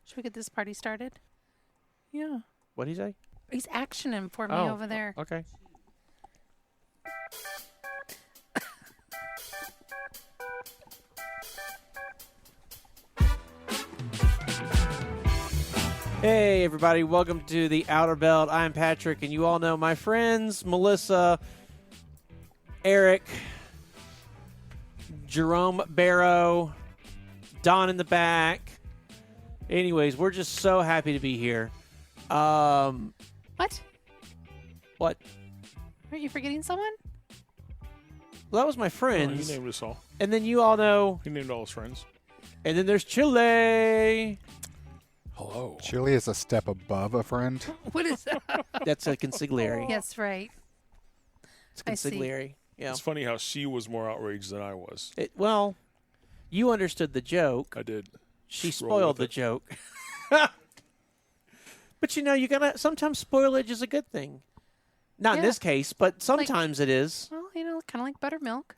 Should we get this party started? Yeah. What'd he say? He's actioning for me over there. Okay. Hey, everybody. Welcome to the Outer Belt. I'm Patrick, and you all know my friends, Melissa, Eric, Jerome Barrow, Don in the back. Anyways, we're just so happy to be here. What? What? Aren't you forgetting someone? Well, that was my Oh, friends. he named us all. And then you all know. He named all his friends. And then there's Chile. Hello. Chili is a step above a friend. What is that? That's a consigliere. Yes, right. It's I see. consigliere. Yeah. It's funny how she was more outraged than I was. Well, you understood the joke. I did. She Just roll spoiled the with it. joke. But you know, you gotta. Sometimes spoilage is a good thing. Not in Yeah. this case, but sometimes it is. Well, you know, kind of like buttermilk.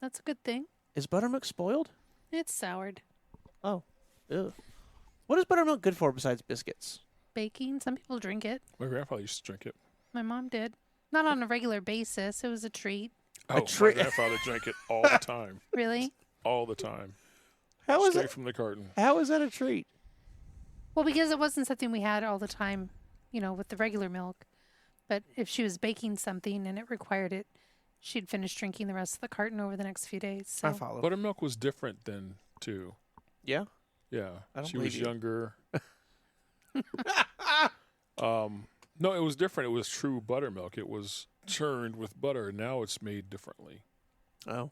That's a good thing. Is buttermilk spoiled? It's soured. Oh, ugh. What is buttermilk good for besides biscuits? Baking. Some people drink it. My grandfather used to drink it. My mom did. Not on a regular basis. It was a treat. Oh, tre- my grandfather drank it all the time. Really? All the time. How is Straight it? from the carton. How is that a treat? Well, because it wasn't something we had all the time, you know, with the regular milk. But if she was baking something and it required it, she'd finish drinking the rest of the carton over the next few days. So I follow. Buttermilk was different then, too. Yeah. Yeah. I don't She was believe you. younger. No, it was different. It was true buttermilk. It was churned with butter. Now it's made differently. Oh.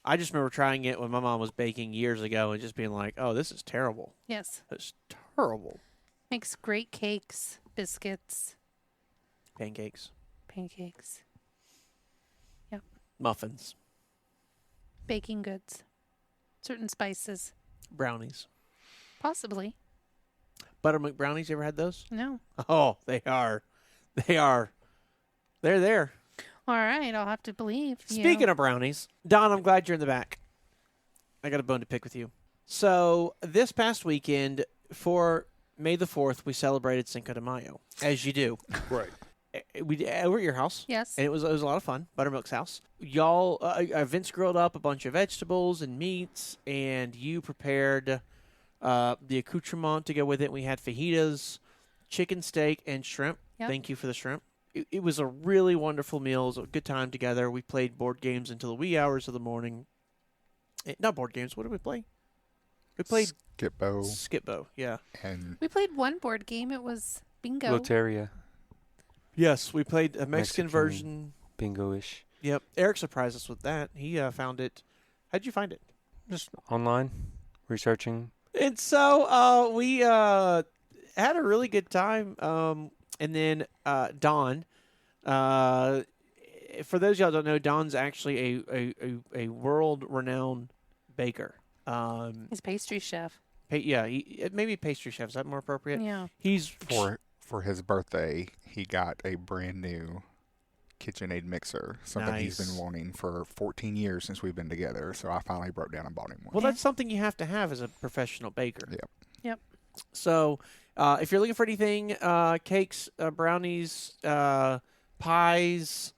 I just remember trying it when my mom was baking years ago and just being like, "Oh, this is terrible. yes, It's terrible." makes great cakes, biscuits, Pancakes, pancakes, muffins, baking goods, certain spices, brownies, possibly. buttermilk brownies. You ever had those? No. Oh, they are. They're there. All right, I'll have to believe. Speaking of brownies, Don, I'm glad you're in the back. I got a bone to pick with you. So this past weekend, for May the 4th, we celebrated Cinco de Mayo, as you do. Right. We were at your house. Yes. And it was a lot of fun. Buttermilk's house. Y'all, Vince grilled up a bunch of vegetables and meats, and you prepared the accoutrement to go with it. We had fajitas, chicken steak, and shrimp. Yep. Thank you for the shrimp. It was a really wonderful meal. It was a good time together. We played board games until the wee hours of the morning. Not board games. What did we play? We played Skippo Skipbo. Yeah. and We played one board game. It was bingo. Loteria, Yes, we played a Mexican version. bingo-ish. Yep. Eric surprised us with that. He found it. How'd you find it? Just online, researching. And so we had a really good time. And then Don, for those of y'all who don't know, Don's actually a world-renowned baker. He's pastry chef. Maybe pastry chef. Is that more appropriate? Yeah. He's for his birthday, he got a brand new KitchenAid mixer, something he's Nice. been wanting for 14 years since we've been together. So I finally broke down and bought him one. well. That's something you have to have as a professional baker. Yep. Yep. So if you're looking for anything, cakes, brownies, pies,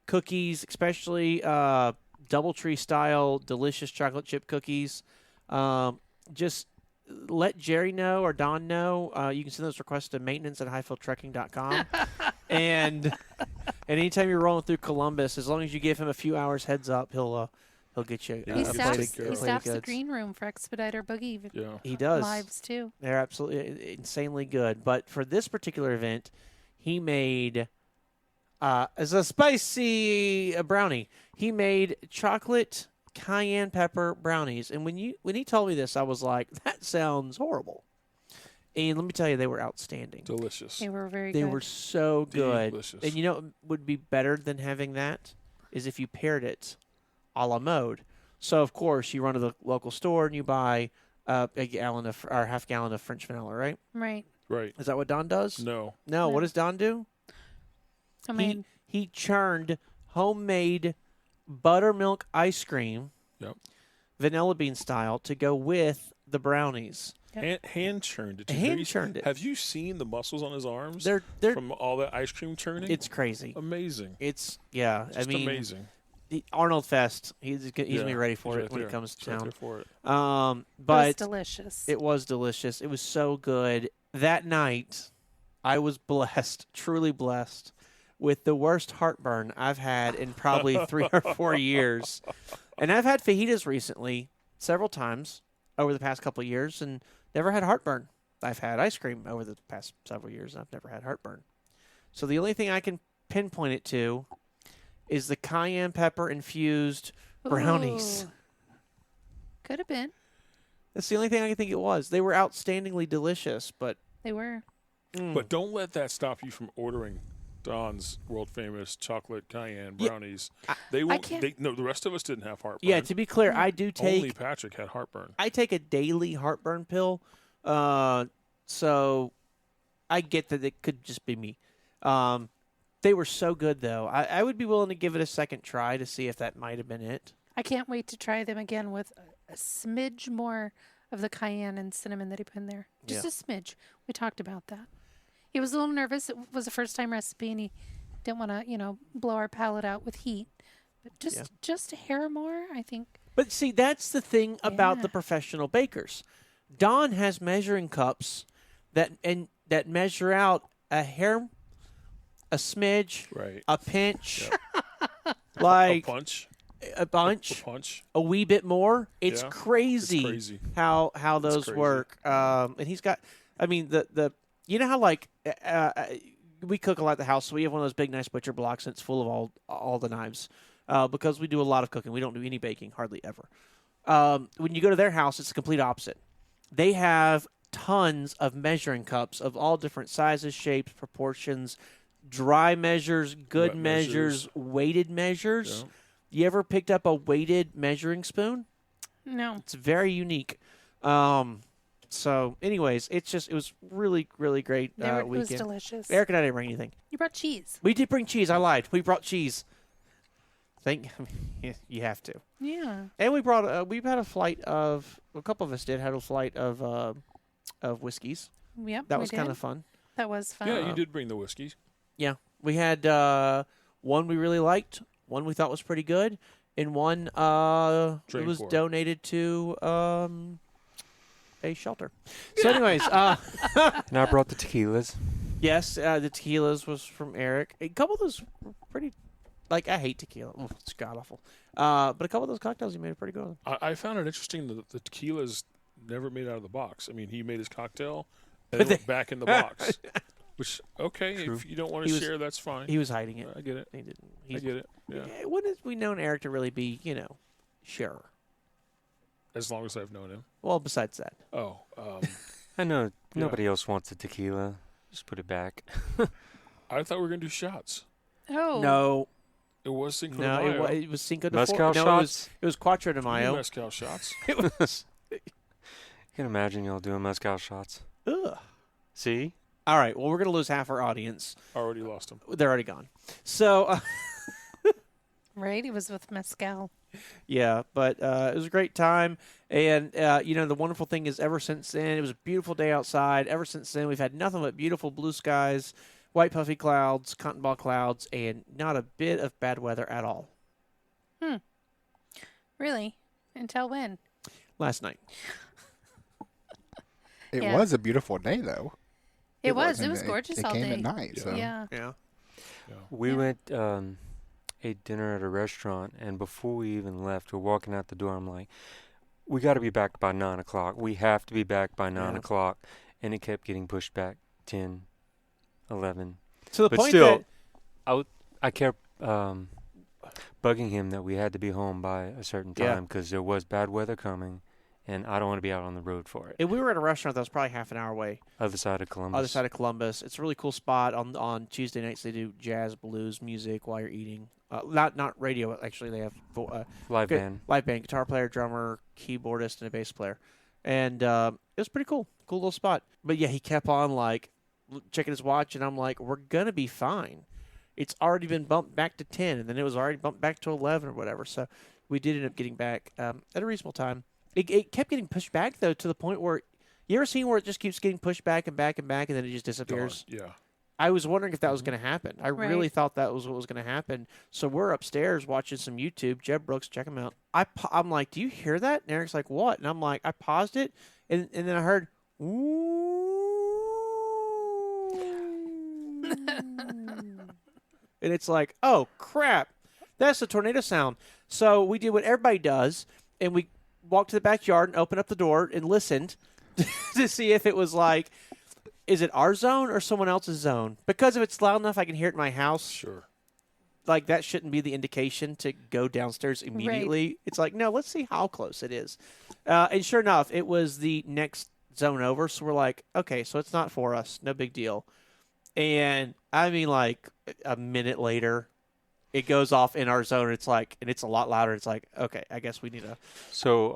cookies, especially DoubleTree style delicious chocolate chip cookies, just let Jerry know or Don know. You can send those requests to maintenance@hyfieldtrucking.com. and anytime you're rolling through Columbus, as long as you give him a few hours heads up, he'll get you. Yeah, He it's staffs, take care he of staffs the goods. green room for Expediter Boogie Yeah. He does. lives too. They're absolutely insanely good. But for this particular event, he made as a spicy brownie. He made chocolate cayenne pepper brownies. And when he told me this, I was like, that sounds horrible. And let me tell you, they were outstanding. Delicious. They were very They good. were so good. Delicious. And you know what would be better than having that is if you paired it a la mode. So, of course, you run to the local store and you buy a gallon of or half gallon of French vanilla, right? Right. Right. Is that what Don does? No. No. No. What does Don do? I mean, He churned homemade buttermilk ice cream, Yep. vanilla bean style, to go with the brownies. Hand churned it. Hand churned it. Have you seen the muscles on his arms? They're from all that ice cream churning. it's crazy. Amazing. It's Just I mean, amazing. Arnold Fest. He's gonna be ready for He's it right when there. it comes to He's right town. there for it. It was But delicious. it was delicious. It was so good. That night, I was blessed, truly blessed, with the worst heartburn I've had in probably 3 or 4 years. And I've had fajitas recently, several times over the past couple of years, and never had heartburn. I've had ice cream over the past several years, and I've never had heartburn. So the only thing I can pinpoint it to is the cayenne pepper infused brownies. Ooh. Could have been. That's the only thing I can think it was. They were outstandingly delicious, but They were. But don't let that stop you from ordering Don's world famous chocolate cayenne Yeah, brownies. They won't. can't- No, the rest of us didn't have heartburn. yeah, to be clear, I do Only take Patrick had heartburn. I take a daily heartburn pill, so I get that it could just be me. They were so good, though. I would be willing to give it a second try to see if that might have been it. I can't wait to try them again with a smidge more of the cayenne and cinnamon that he put in there. Just a smidge. We talked about that. He was a little nervous. It was a first-time recipe, and he didn't want to, blow our palate out with heat. But just a hair more, I think. But see, that's the thing about Yeah. the professional bakers. Don has measuring cups that measure out a hair, a smidge, Right. a pinch, A like punch. a bunch, A punch. a wee bit more. It's Yeah, crazy, it's crazy. how those crazy. work. And he's got, I mean, the you know how like we cook a lot at the house, so we have one of those big nice butcher blocks, and it's full of all the knives because we do a lot of cooking. We don't do any baking hardly ever. When you go to their house, it's the complete opposite. They have tons of measuring cups of all different sizes, shapes, proportions, dry measures, good Wet measures, measures. weighted measures. Yeah. You ever picked up a weighted measuring spoon? No. It's very unique. So, anyways, it was really, really great It was weekend. delicious. Eric and I didn't bring anything. You brought cheese. We did bring cheese. I lied. We brought cheese. You have to. Yeah. And we brought. We had a flight of. A couple of us did had a flight of whiskeys. Yep. That we was kind did. of fun. That was fun. Yeah, you did bring the whiskey. Yeah, we had one we really liked, one we thought was pretty good, and one it Drain was pour. donated to a shelter. So, anyways, And I brought the tequilas. yes, the tequilas was from Eric. A couple of those were pretty. Like, I hate tequila. Ooh, it's god awful. But a couple of those cocktails he made are pretty good. I found it interesting that the tequila's never made out of the box. I mean, he made his cocktail and But it went back in the box. Which, okay, True. if you don't want He to was- share, that's fine. He was hiding it. I get it. He didn't. I get it. Yeah. When has we known Eric to really be, sure? As long as I've known him. Well, besides that. Oh, I know Yeah. nobody else wants the tequila. Just put it back. I thought we were going to do shots. Oh. No, It was Cinco de no, Mayo. it was Cinco de Mezcal No, shots? it was Quattro de You do Mayo. mezcal shots. It was. You can imagine y'all doing mezcal shots. Ugh. See? All right. Well, we're gonna lose half our audience. Already lost him. They're already gone. So, Right? It was with mezcal. yeah, but it was a great time. And, the wonderful thing is ever since then, it was a beautiful day outside. Ever since then, we've had nothing but beautiful blue skies, white puffy clouds, cotton ball clouds, and not a bit of bad weather at all. Really? Until when? Last night. It Yeah. was a beautiful day, though. It was. It and was gorgeous it all came day. at night. So. Yeah. Yeah. We Yeah. went, ate dinner at a restaurant, and before we even left, we're walking out the door. I'm like, we got to be back by 9 o'clock. We have to be back by 9 Yeah. o'clock. And it kept getting pushed back 10, 11. To the But point still, that I kept bugging him that we had to be home by a certain Yeah. time because there was bad weather coming, and I don't want to be out on the road for it. if we were at a restaurant that was probably half an hour away, Other side of Columbus. other side of Columbus. It's a really cool spot. On Tuesday nights, they do jazz, blues music while you're eating. Not radio, actually. They have Live good- band. live band, guitar player, drummer, keyboardist, and a bass player. And it was pretty cool. Cool little spot. But, yeah, he kept on, checking his watch, and I'm like, we're going to be fine. It's already been bumped back to 10, and then it was already bumped back to 11 or whatever. So we did end up getting back at a reasonable time. It kept getting pushed back, though, to the point where You ever seen where it just keeps getting pushed back and back and back, and then it just disappears? Gone. Yeah. I was wondering if that was going to happen. I Right. really thought that was what was going to happen. So we're upstairs watching some YouTube. Jeb Brooks, check him out. I'm like, do you hear that? And Eric's like, what? And I'm like, I paused it, and then I heard, ooh. And it's like, oh, crap. That's the tornado sound. So we did what everybody does, and we walked to the backyard and opened up the door and listened to see if it was like, is it our zone or someone else's zone? Because if it's loud enough I can hear it in my house, Sure. like that shouldn't be the indication to go downstairs immediately. It's like, no, let's see how close it is. And sure enough, it was the next zone over. So we're like, okay, so it's not for us. No big deal. And I mean, like a minute later, it goes off in our zone. It's like, and it's a lot louder. It's like, okay, I guess we need to. So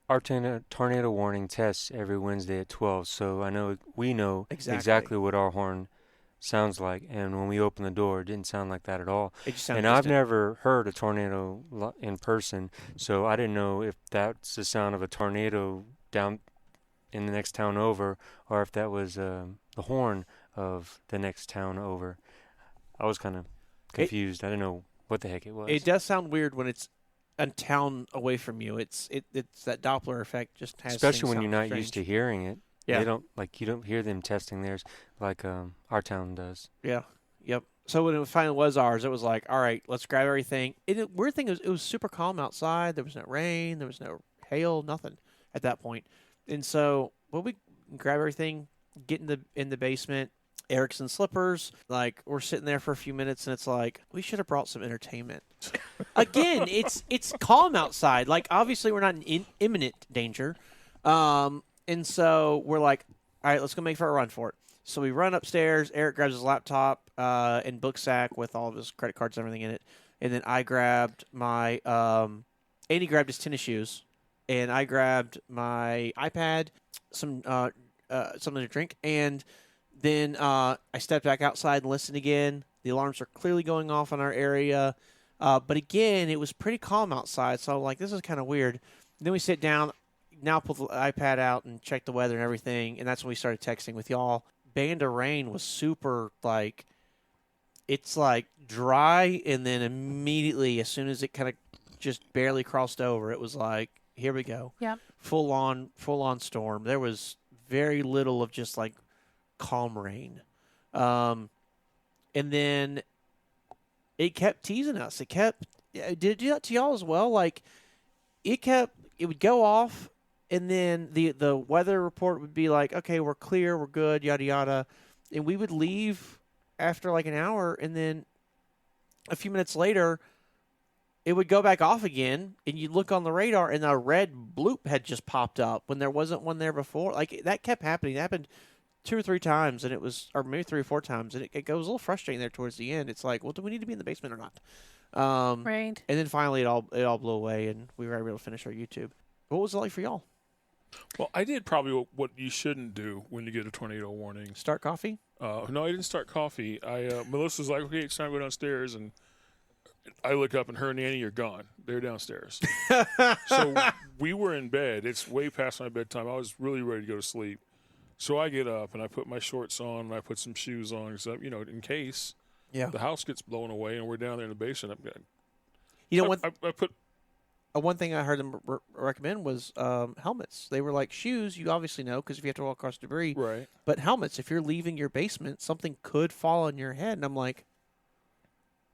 our tornado warning tests every Wednesday at 12. So we know exactly what our horn sounds like. And when we opened the door, it didn't sound like that at all. It just sounded And I've distant. never heard a tornado in person, so I didn't know if that's the sound of a tornado down in the next town over, or if that was the horn of the next town over. I was kind of confused. I didn't know what the heck it was. It does sound weird when it's a town away from you. It's that Doppler effect just has. Especially when things you're sound not used to strange. hearing it. Yeah. You don't hear them testing theirs like our town does. Yeah. Yep. So when it finally was ours, it was like, all right, let's grab everything. And the weird thing is, it was super calm outside. There was no rain. There was no hail. Nothing at that point. And so we grab everything, get in the basement. Eric's in slippers. Like, we're sitting there for a few minutes, and it's like, we should have brought some entertainment. Again, it's calm outside. Like, obviously, we're not in imminent danger. And so we're like, all right, let's go make for a run for it. So we run upstairs. Eric grabs his laptop and book sack with all of his credit cards and everything in it. And then I grabbed my Andy grabbed his tennis shoes, and I grabbed my iPad, something to drink, and then I stepped back outside and listened again. The alarms are clearly going off in our area. But again, it was pretty calm outside, so I'm like, this is kind of weird. Then we sit down, now pull the iPad out and check the weather and everything, and that's when we started texting with y'all. Band of Rain was super, like, it's like dry, and then immediately, as soon as it kind of just barely crossed over, it was like, here we go. Yep. Full on storm. There was very little of just like calm rain. And then it kept teasing us. Did it do that to y'all as well? Like, it would go off, and then the weather report would be like, okay, we're clear, we're good, yada, yada. And we would leave after like an hour, and then a few minutes later, it would go back off again, and you'd look on the radar, and a red bloop had just popped up when there wasn't one there before. Like, that kept happening. It happened 2 or 3 times, and it was, or maybe 3 or 4 times, and it goes a little frustrating there towards the end. It's like, well, do we need to be in the basement or not? Right. And then finally, it all blew away, and we were able to finish our YouTube. What was it like for y'all? Well, I did probably what you shouldn't do when you get a tornado warning. Start coffee? No, I didn't start coffee. Melissa's like, okay, it's time to go downstairs, and I look up, and her and Annie are gone. They're downstairs. So we were in bed. It's way past my bedtime. I was really ready to go to sleep. So I get up, and I put my shorts on, and I put some shoes on, so, in case the house gets blown away, and we're down there in the basement. I put one thing I heard them recommend was helmets. They were like, shoes, you obviously know, because if you have to walk across debris. right. But helmets, if you're leaving your basement, something could fall on your head. And I'm like,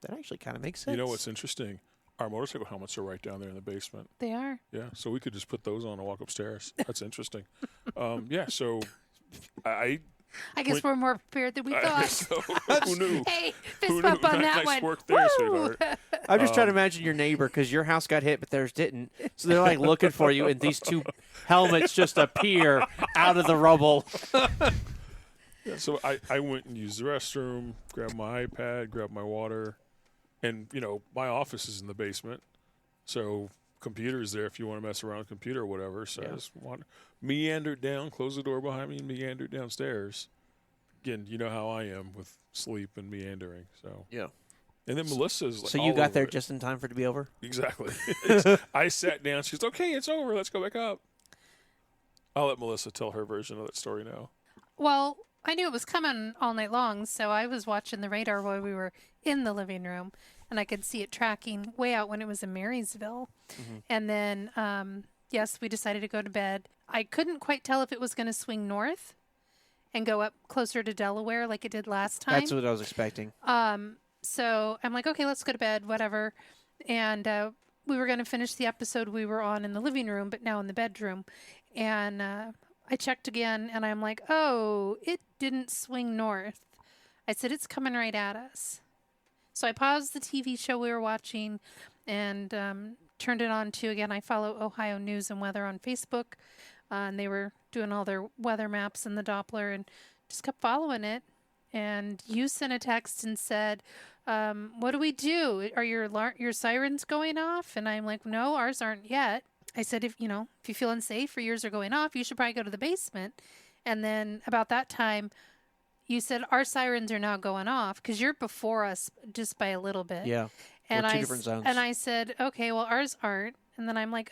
that actually kind of makes sense. You know what's interesting? Our motorcycle helmets are right down there in the basement. They are. Yeah, so we could just put those on and walk upstairs. That's interesting. So I guess we're more prepared than we thought. so, who knew? Hey, Who fist bump knew? on that Nice one. work there, Woo! sweetheart. I'm just trying to imagine your neighbor, because your house got hit, but theirs didn't. So they're like looking for you, and these 2 helmets just appear out of the rubble. Yeah, so I went and used the restroom, grabbed my iPad, grabbed my water, and my office is in the basement, so computer's there if you want to mess around with a computer or whatever. So I just meandered down, closed the door behind me, and meandered downstairs. Again, you know how I am with sleep and meandering. So Yeah. and then Melissa's like, So you all got over there it. just in time for it to be over? Exactly. I sat down. She's okay. It's over. Let's go back up. I'll let Melissa tell her version of that story now. Well, I knew it was coming all night long, so I was watching the radar while we were in the living room, and I could see it tracking way out when it was in Marysville. And then, yes, we decided to go to bed. I couldn't quite tell if it was going to swing north and go up closer to Delaware like it did last time. That's what I was expecting. So I'm like, okay, let's go to bed, whatever. And we were going to finish the episode we were on in the living room, but now in the bedroom. And I checked again, and I'm like, oh, it didn't swing north. I said, it's coming right at us. So I paused the TV show we were watching and turned it on to, again, I follow Ohio News and Weather on Facebook. And they were doing all their weather maps and the Doppler and just kept following it. And you sent a text and said, what do we do? Are your sirens going off? And I'm like, no, ours aren't yet. I said, if you feel unsafe or yours are going off, you should probably go to the basement. And then about that time, you said, our sirens are now going off because you're before us just by a little bit. Yeah. And We're two different zones. And I said, okay, well, ours aren't. And then I'm like,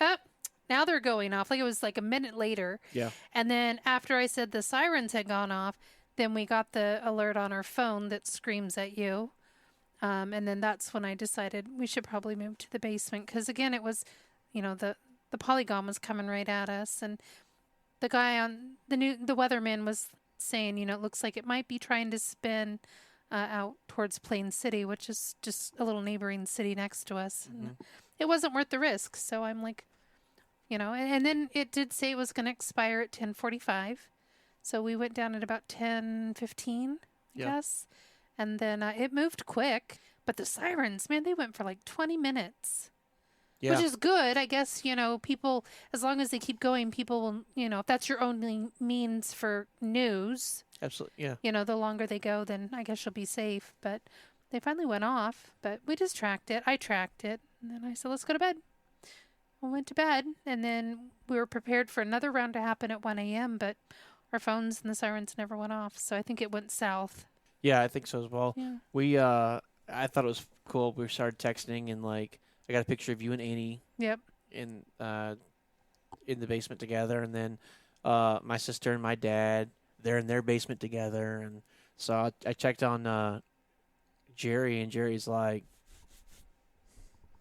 now they're going off. Like it was like a minute later. Yeah. And then after I said the sirens had gone off, then we got the alert on our phone that screams at you. And then that's when I decided we should probably move to the basement because, again, it was, the polygon was coming right at us. And the guy on the weatherman was saying, it looks like it might be trying to spin out towards Plain City, which is just a little neighboring city next to us. And it wasn't worth the risk. So I'm like, and then it did say it was going to expire at 10:45. So we went down at about 10:15, I guess. And then it moved quick. But the sirens, man, they went for like 20 minutes. Yeah. Which is good. I guess, people, as long as they keep going, people will, if that's your only means for news. Absolutely, yeah. The longer they go, then I guess you'll be safe. But they finally went off. But we just tracked it. I tracked it. And then I said, let's go to bed. We went to bed. And then we were prepared for another round to happen at 1 a.m. But our phones and the sirens never went off. So I think it went south. Yeah, I think so as well. Yeah. I thought it was cool. We started texting and I got a picture of you and Annie. Yep. In the basement together, and then my sister and my dad, they're in their basement together, and so I checked on Jerry, and Jerry's like,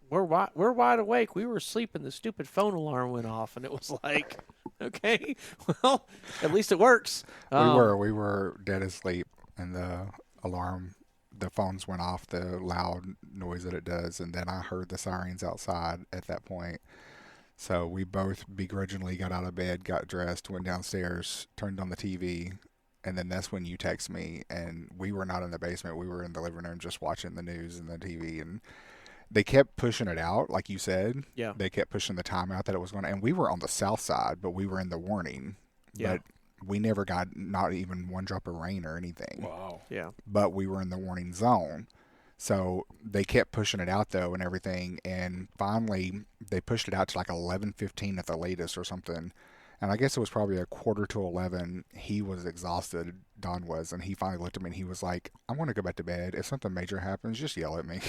"We're wide awake. We were asleep, and the stupid phone alarm went off." And it was like, okay, well, at least it works. We were dead asleep, and the phones went off, the loud noise that it does, and then I heard the sirens outside at that point. So we both begrudgingly got out of bed, got dressed, went downstairs, turned on the TV, and then that's when you text me, and we were not in the basement. We were in the living room just watching the news and the TV, and they kept pushing it out, like you said. Yeah. They kept pushing the time out that it was going to, and we were on the south side, but we were in the warning. Yeah. But we never got not even one drop of rain or anything. Wow. Yeah. But we were in the warning zone. So they kept pushing it out, though, and everything. And finally, they pushed it out to like 11:15 at the latest or something. And I guess it was probably a quarter to 11. He was exhausted, Don was, and he finally looked at me and he was like, I want to go back to bed. If something major happens, just yell at me.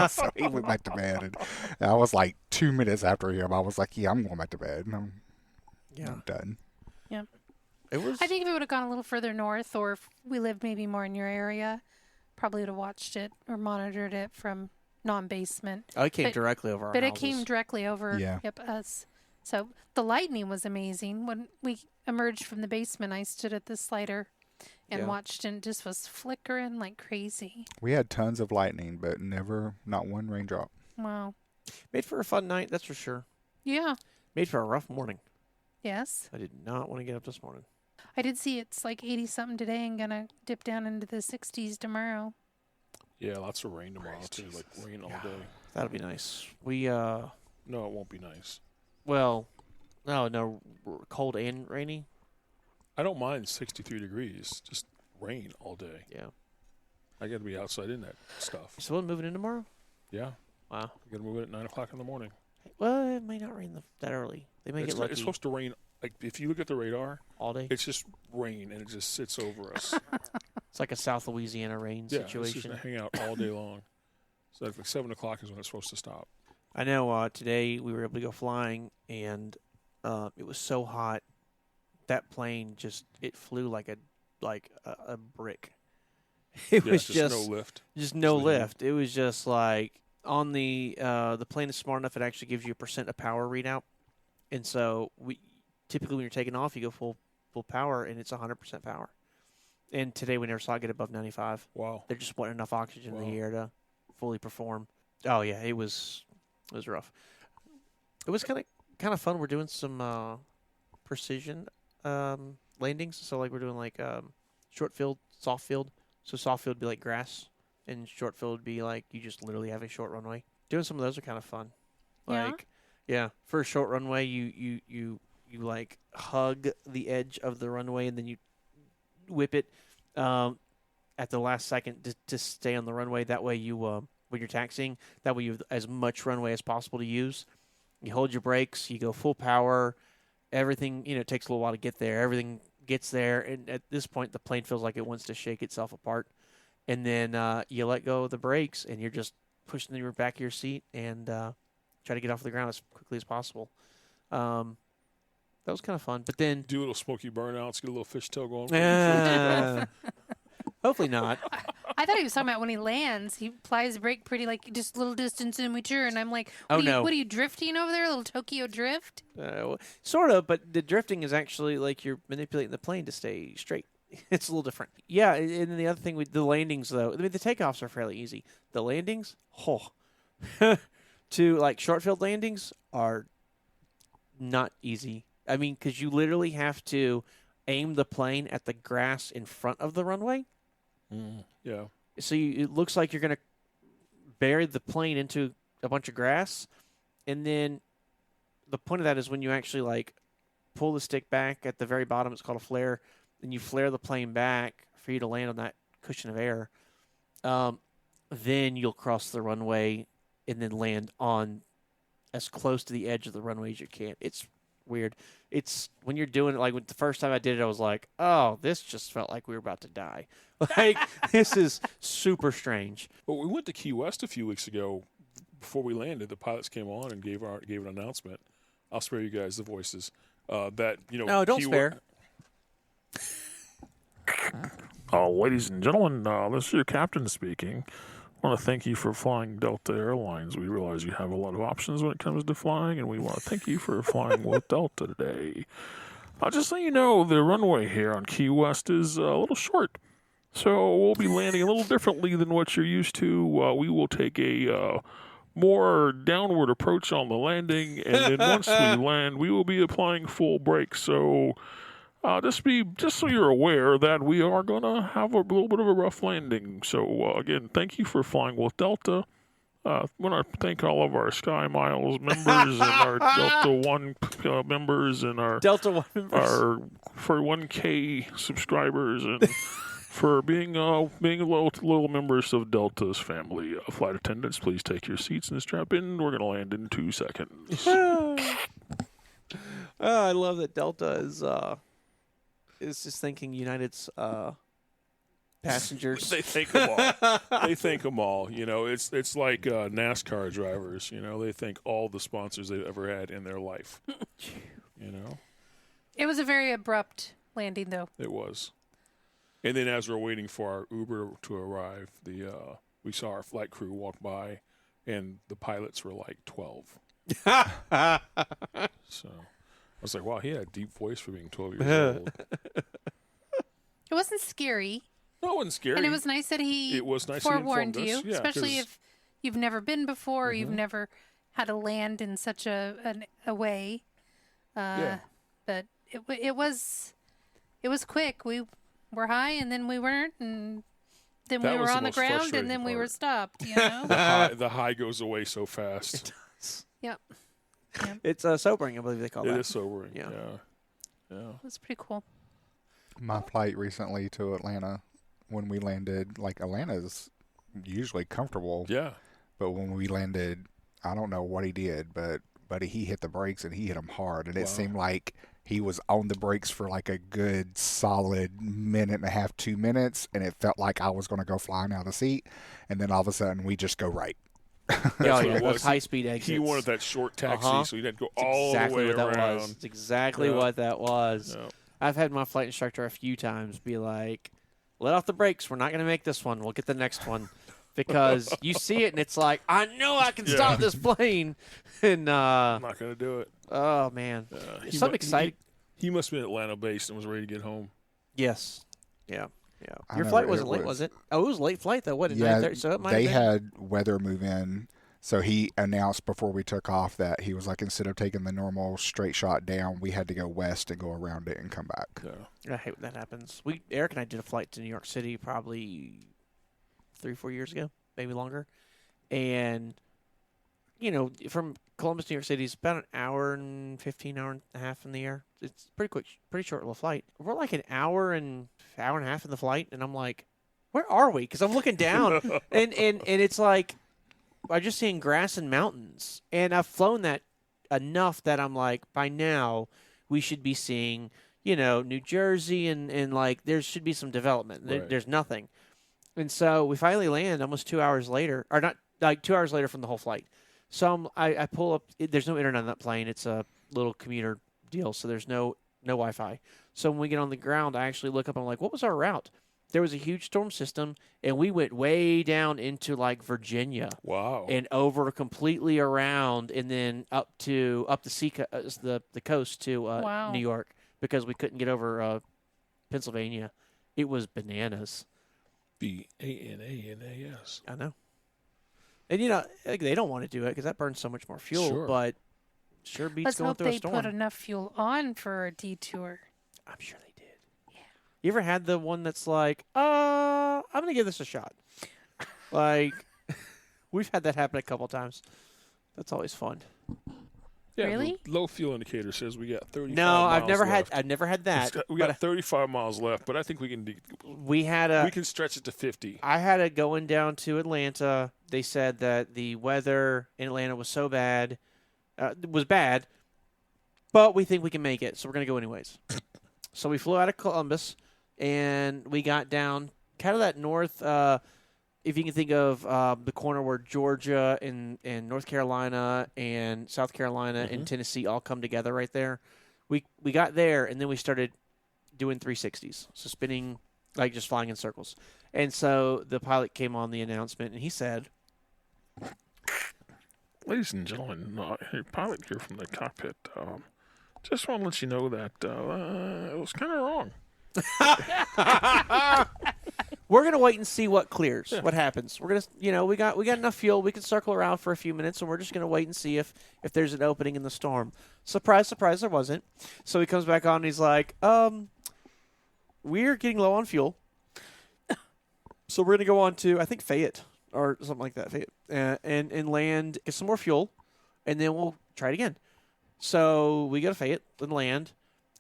So he went back to bed. And I was like 2 minutes after him. I was like, yeah, I'm going back to bed. I'm done. Yeah. I think if it would have gone a little further north, or if we lived maybe more in your area, probably would have watched it or monitored it from non-basement. Oh, it came directly over our But houses. it came directly over us. So the lightning was amazing. When we emerged from the basement, I stood at the slider and watched, and it just was flickering like crazy. We had tons of lightning, but not one raindrop. Wow. Made for a fun night, that's for sure. Yeah. Made for a rough morning. Yes. I did not want to get up this morning. I did see it's like 80-something today and going to dip down into the 60s tomorrow. Yeah, lots of rain tomorrow, too. Like rain all day. That'll be nice. We, No, it won't be nice. well, no, cold and rainy. I don't mind 63 degrees. Just rain all day. Yeah. I got to be outside in that stuff. So we're moving in tomorrow? Yeah. Wow. I got to move it at 9 o'clock in the morning. Well, it may not rain that early. They may get lucky. It's supposed to rain. Like, if you look at the radar, all day. it's just rain, and it just sits over us. It's like a South Louisiana rain situation. It's just going to hang out all day long. So like 7 o'clock is when it's supposed to stop. I know today we were able to go flying, and it was so hot that plane it flew like a brick. It was just no lift. Just no lift. It was just like on the plane is smart enough. It actually gives you a % of power readout, and so typically when you're taking off, you go full power, and it's 100% power. And today we never saw it get above 95. Wow. There just wasn't enough oxygen in the air to fully perform. Oh yeah, it was rough. It was kind of fun. We're doing some precision landings. So like we're doing like short field, soft field. So soft field would be like grass, and short field would be like you just literally have a short runway. Doing some of those are kind of fun. Like for a short runway, you like hug the edge of the runway, and then you whip it at the last second to stay on the runway. That way you when you're taxiing, that way you have as much runway as possible to use. You hold your brakes, you go full power. Everything, it takes a little while to get there. Everything gets there, and at this point, the plane feels like it wants to shake itself apart. And then you let go of the brakes, and you're just pushing the back of your seat and try to get off the ground as quickly as possible. That was kind of fun. But then do a little smoky burnouts, get a little fishtail going. Hopefully not. I thought he was talking about when he lands, he applies the brake pretty, like, just a little distance in mature, and I'm like, what are you drifting over there? A little Tokyo drift? Sort of, but the drifting is actually like you're manipulating the plane to stay straight. It's a little different. Yeah, and then the other thing with the landings, though, I mean, the takeoffs are fairly easy. The landings, to like short field landings are not easy. I mean, because you literally have to aim the plane at the grass in front of the runway. Yeah. So it looks like you're going to bury the plane into a bunch of grass, and then the point of that is when you actually like pull the stick back at the very bottom. It's called a flare. Then you flare the plane back for you to land on that cushion of air. Then you'll cross the runway and then land on as close to the edge of the runway as you can. It's weird. It's when you're doing it, like the first time I did it, I was like, oh, this just felt like we were about to die. Like, this is super strange. Well, we went to Key West a few weeks ago. Before we landed, the pilots came on and gave an announcement. I'll spare you guys the voices. No, don't spare. Ladies and gentlemen, this is your captain speaking. I want to thank you for flying Delta Airlines. We realize you have a lot of options when it comes to flying, and we want to thank you for flying with Delta today. Just so you know, the runway here on Key West is a little short, so we'll be landing a little differently than what you're used to. We will take a more downward approach on the landing, and then once we land, we will be applying full brakes. So just so you're aware that we are going to have a little bit of a rough landing. So again, thank you for flying with Delta. I want to thank all of our Sky Miles members and our Delta One members and our Delta One members, our for 1K subscribers, and for being loyal members of Delta's family. Flight attendants, please take your seats and strap in. We're going to land in 2 seconds. I love that Delta is just thinking United's passengers. They thank them all. They thank them all. It's like NASCAR drivers. They thank all the sponsors they've ever had in their life. It was a very abrupt landing, though. It was. And then as we're waiting for our Uber to arrive, we saw our flight crew walk by, and the pilots were like 12. So I was like, wow, he had a deep voice for being 12 years old. It wasn't scary. No, it wasn't scary. And it was nice that he forewarned you, yeah, especially if you've never been before, or you've never had to land in such a way. Yeah. But it was quick. We were high, and then we weren't, and then we were on the ground, and then we were stopped. The high goes away so fast. It does. Yep. It's sobering, I believe they call that. It is sobering. Yeah. It was pretty cool. My flight recently to Atlanta, when we landed, like Atlanta's usually comfortable. Yeah. But when we landed, I don't know what he did, but he hit the brakes and he hit them hard, and it seemed like he was on the brakes for like a good solid minute and a half, 2 minutes, and it felt like I was going to go flying out of the seat, and then all of a sudden we just go right. Those high-speed exits. He wanted that short taxi, so he had to go all the way around. It's exactly what that was. Yeah. I've had my flight instructor a few times be like, let off the brakes. We're not going to make this one. We'll get the next one. Because you see it, and it's like, I know I can stop this plane. And I'm not going to do it. oh, man. He Some mu- exciting. He must have been Atlanta-based and was ready to get home. Yes. Yeah. Yeah. I Your know, flight it wasn't late, was it? Oh, it was a late flight, though. What, at Yeah, 9:30? So it might they have been. had weather move in. So he announced before we took off that he was like, instead of taking the normal straight shot down, we had to go west and go around it and come back. Yeah. I hate when that happens. Eric and I did a flight to New York City probably 3-4 years ago, maybe longer. And, you know, from Columbus to New York City is about an hour and 15, hour and a half in the air. It's pretty quick, pretty short little flight. We're like an hour and a half in the flight, and I'm like, where are we? Because I'm looking down, and it's like, I'm just seeing grass and mountains. And I've flown that enough that I'm like, by now, we should be seeing, you know, New Jersey, and like, there should be some development. Right. There's nothing. And so we finally land almost 2 hours later, or not, like 2 hours later from the whole flight. So I pull up. There's no internet on that plane. It's a little commuter deal, so there's no Wi-Fi. So when we get on the ground, I actually look up. I'm like, what was our route? There was a huge storm system, and we went way down into like Virginia. Wow. And over completely around, and then up the the coast to Wow. New York, because we couldn't get over Pennsylvania. It was bananas. BANANAS. I know. And, you know, they don't want to do it because that burns so much more fuel, Sure. but sure beats Let's going hope through a they storm. put enough fuel on for a detour. I'm sure they did. Yeah. You ever had the one that's like, I'm going to give this a shot? Like, we've had that happen a couple times. That's always fun. Yeah, Really? the low fuel indicator says we got 35 No, miles I've never left. had that. We but got 35 miles left, but I think we can we can stretch it to 50. I had it going down to Atlanta. They said that the weather in Atlanta was so bad, but we think we can make it, so we're going to go anyways. So we flew out of Columbus, and we got down kind of that north, if you can think of the corner where Georgia and North Carolina and South Carolina and Tennessee all come together right there. We got there, and then we started doing 360s, so spinning, like just flying in circles. And so the pilot came on the announcement, and he said, Ladies and gentlemen, hey, pilot here from the cockpit. Just want to let you know that it was kind of wrong. we're going to wait and see what clears, what happens. We're going to, you know, we got enough fuel. We can circle around for a few minutes, and we're just going to wait and see if there's an opening in the storm. Surprise, surprise, there wasn't. So he comes back on, and he's like, we're getting low on fuel. So we're going to go on to, I think, Fayette or something like that, Fayette, and land, get some more fuel, and then we'll try it again. So we go to Fayette and land,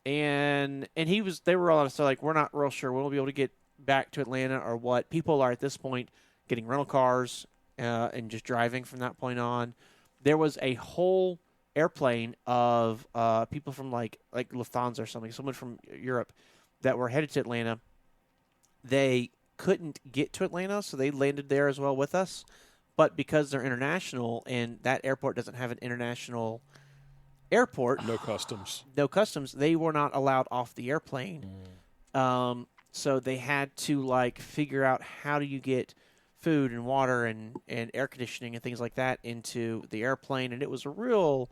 and they were all like, we're not real sure we'll be able to get back to Atlanta or what. People are at this point getting rental cars and just driving from that point on. There was a whole airplane of people from like Lufthansa or something, someone from Europe that were headed to Atlanta. They couldn't get to Atlanta, so they landed there as well with us. But because they're international and that airport doesn't have an international airport, No customs. they were not allowed off the airplane. So they had to like figure out how do you get food and water and air conditioning and things like that into the airplane, and it was a real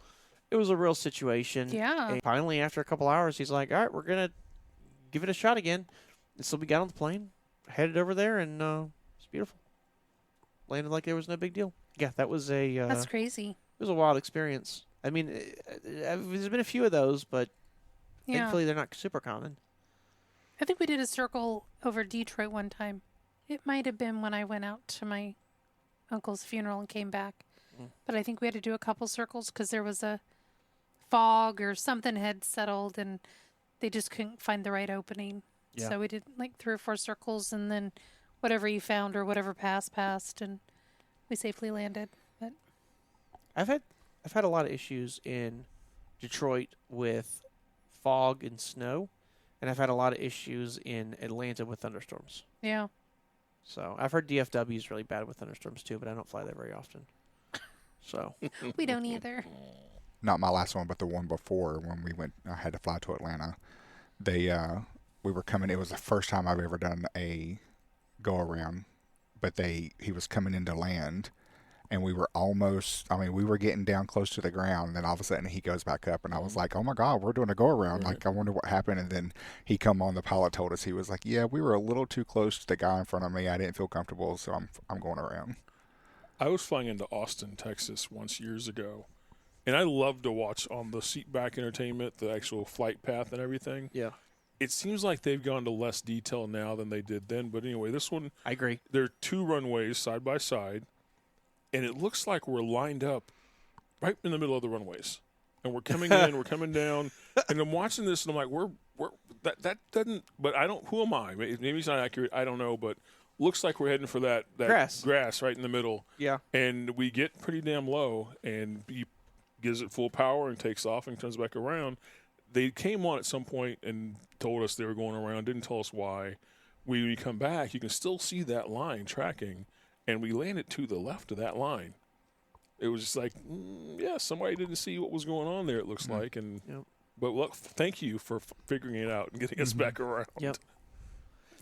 situation. Yeah. And finally, after a couple hours, he's like, all right, we're gonna give it a shot again. And so we got on the plane, headed over there, and it's beautiful. Landed like there was no big deal. Yeah, that was That's crazy. it was a wild experience. I mean, there's been a few of those, but Yeah. thankfully they're not super common. I think we did a circle over Detroit one time. It might have been when I went out to my uncle's funeral and came back. But I think we had to do a couple circles because there was a fog or something had settled and they just couldn't find the right opening. Yeah. So we did like 3 or 4 circles, and then whatever you found or whatever passed, and we safely landed. But I've had a lot of issues in Detroit with fog and snow, and I've had a lot of issues in Atlanta with thunderstorms. yeah. So I've heard DFW is really bad with thunderstorms too, but I don't fly there very often. So We don't either. Not my last one, but the one before when we went. I had to fly to Atlanta. they we were coming. It was the first time I've ever done a go around, but he was coming into land, and we were almost. I mean, we were getting down close to the ground, and then all of a sudden he goes back up, and I was like, "Oh my God, we're doing a go around!" Right. Like, I wonder what happened. And then he come on. The pilot told us he was like, "Yeah, we were a little too close to the guy in front of me. I didn't feel comfortable, so I'm going around." I was flying into Austin, Texas once years ago, and I love to watch on the seat back entertainment, the actual flight path and everything. Yeah, It seems like they've gone to less detail now than they did then. But anyway, this one, I agree. there are 2 runways side by side, and it looks like we're lined up right in the middle of the runways. And we're coming in, we're coming down, and I'm watching this, and I'm like, we're that doesn't. But I don't. Who am I? Maybe it's not accurate. I don't know, but looks like we're heading for that grass right in the middle. Yeah. And we get pretty damn low, and he gives it full power and takes off and comes back around. They came on at some point and told us they were going around, didn't tell us why. When we come back, you can still see that line tracking, and we landed to the left of that line. It was just like, yeah, somebody didn't see what was going on there, it looks like. And Yep. But look, thank you for figuring it out and getting us back around. Yep.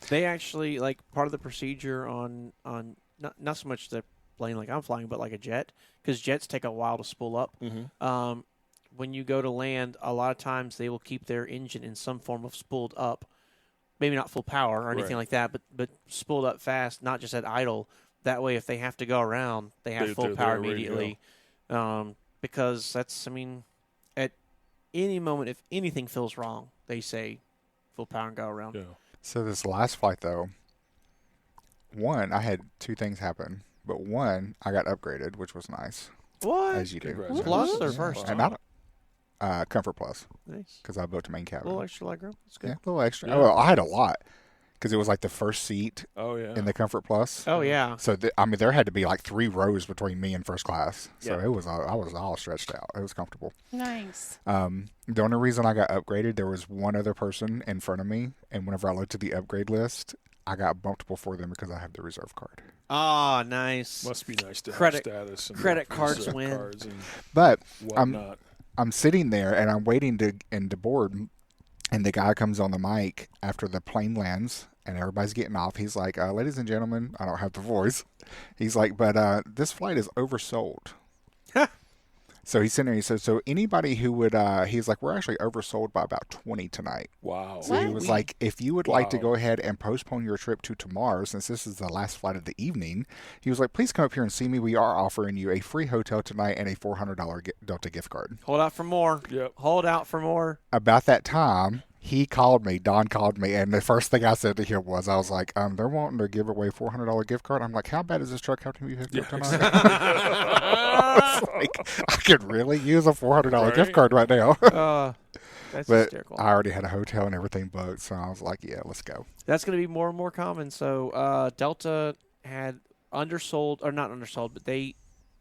They actually, like, part of the procedure on not so much the plane like I'm flying, but like a jet, because jets take a while to spool up. Mm-hmm. When you go to land, a lot of times they will keep their engine in some form of spooled up, maybe not full power or anything Right. like that, but spooled up fast, not just at idle. That way, if they have to go around, they have full They're power ready to immediately. Because that's, I mean, at any moment, if anything feels wrong, they say full power and go around. Yeah. So this last flight, though, I had 2 things happen, but one, I got upgraded, which was nice, What? as you do. Congratulations. Plus or Yeah. first? And Comfort Plus, Nice. because I booked a main A cabin. little extra legroom. That's good. Yeah, a little extra. Yeah. Well, I had a lot, because it was like the first seat Oh, yeah. in the Comfort Plus. Oh, yeah. So I mean, there had to be like 3 rows between me and first class. So Yeah. it was I was all stretched out. It was comfortable. Nice. The only reason I got upgraded, there was one other person in front of me, and whenever I looked at the upgrade list, I got bumped before them because I have the reserve card. Oh, nice. Must be nice to Credit- have status and credit cards reserve win. cards and But whatnot. I'm sitting there and I'm waiting to board, and the guy comes on the mic after the plane lands and everybody's getting off. He's like, "Ladies and gentlemen," I don't have the voice. He's like, "But this flight is oversold." So he's sitting there. He says, "So anybody who would," he's like, "We're actually oversold by about 20 tonight." Wow. So he What? was like, "If you would like to Wow. go ahead and postpone your trip to tomorrow, since this is the last flight of the evening," he was like, "Please come up here and see me. We are offering you a free hotel tonight and a $400 Delta gift card." Hold out for more. Yep. Hold out for more. About that time, Don called me, and the first thing I said to him was, I was like, they're wanting to give away $400 gift card. I'm like, how bad is this truck have to be picked up tonight? I was like, I could really use a $400 gift Right. card right now. That's But hysterical. I already had a hotel and everything booked, so I was like, yeah, let's go. That's going to be more and more common. So Delta had undersold, or not undersold, but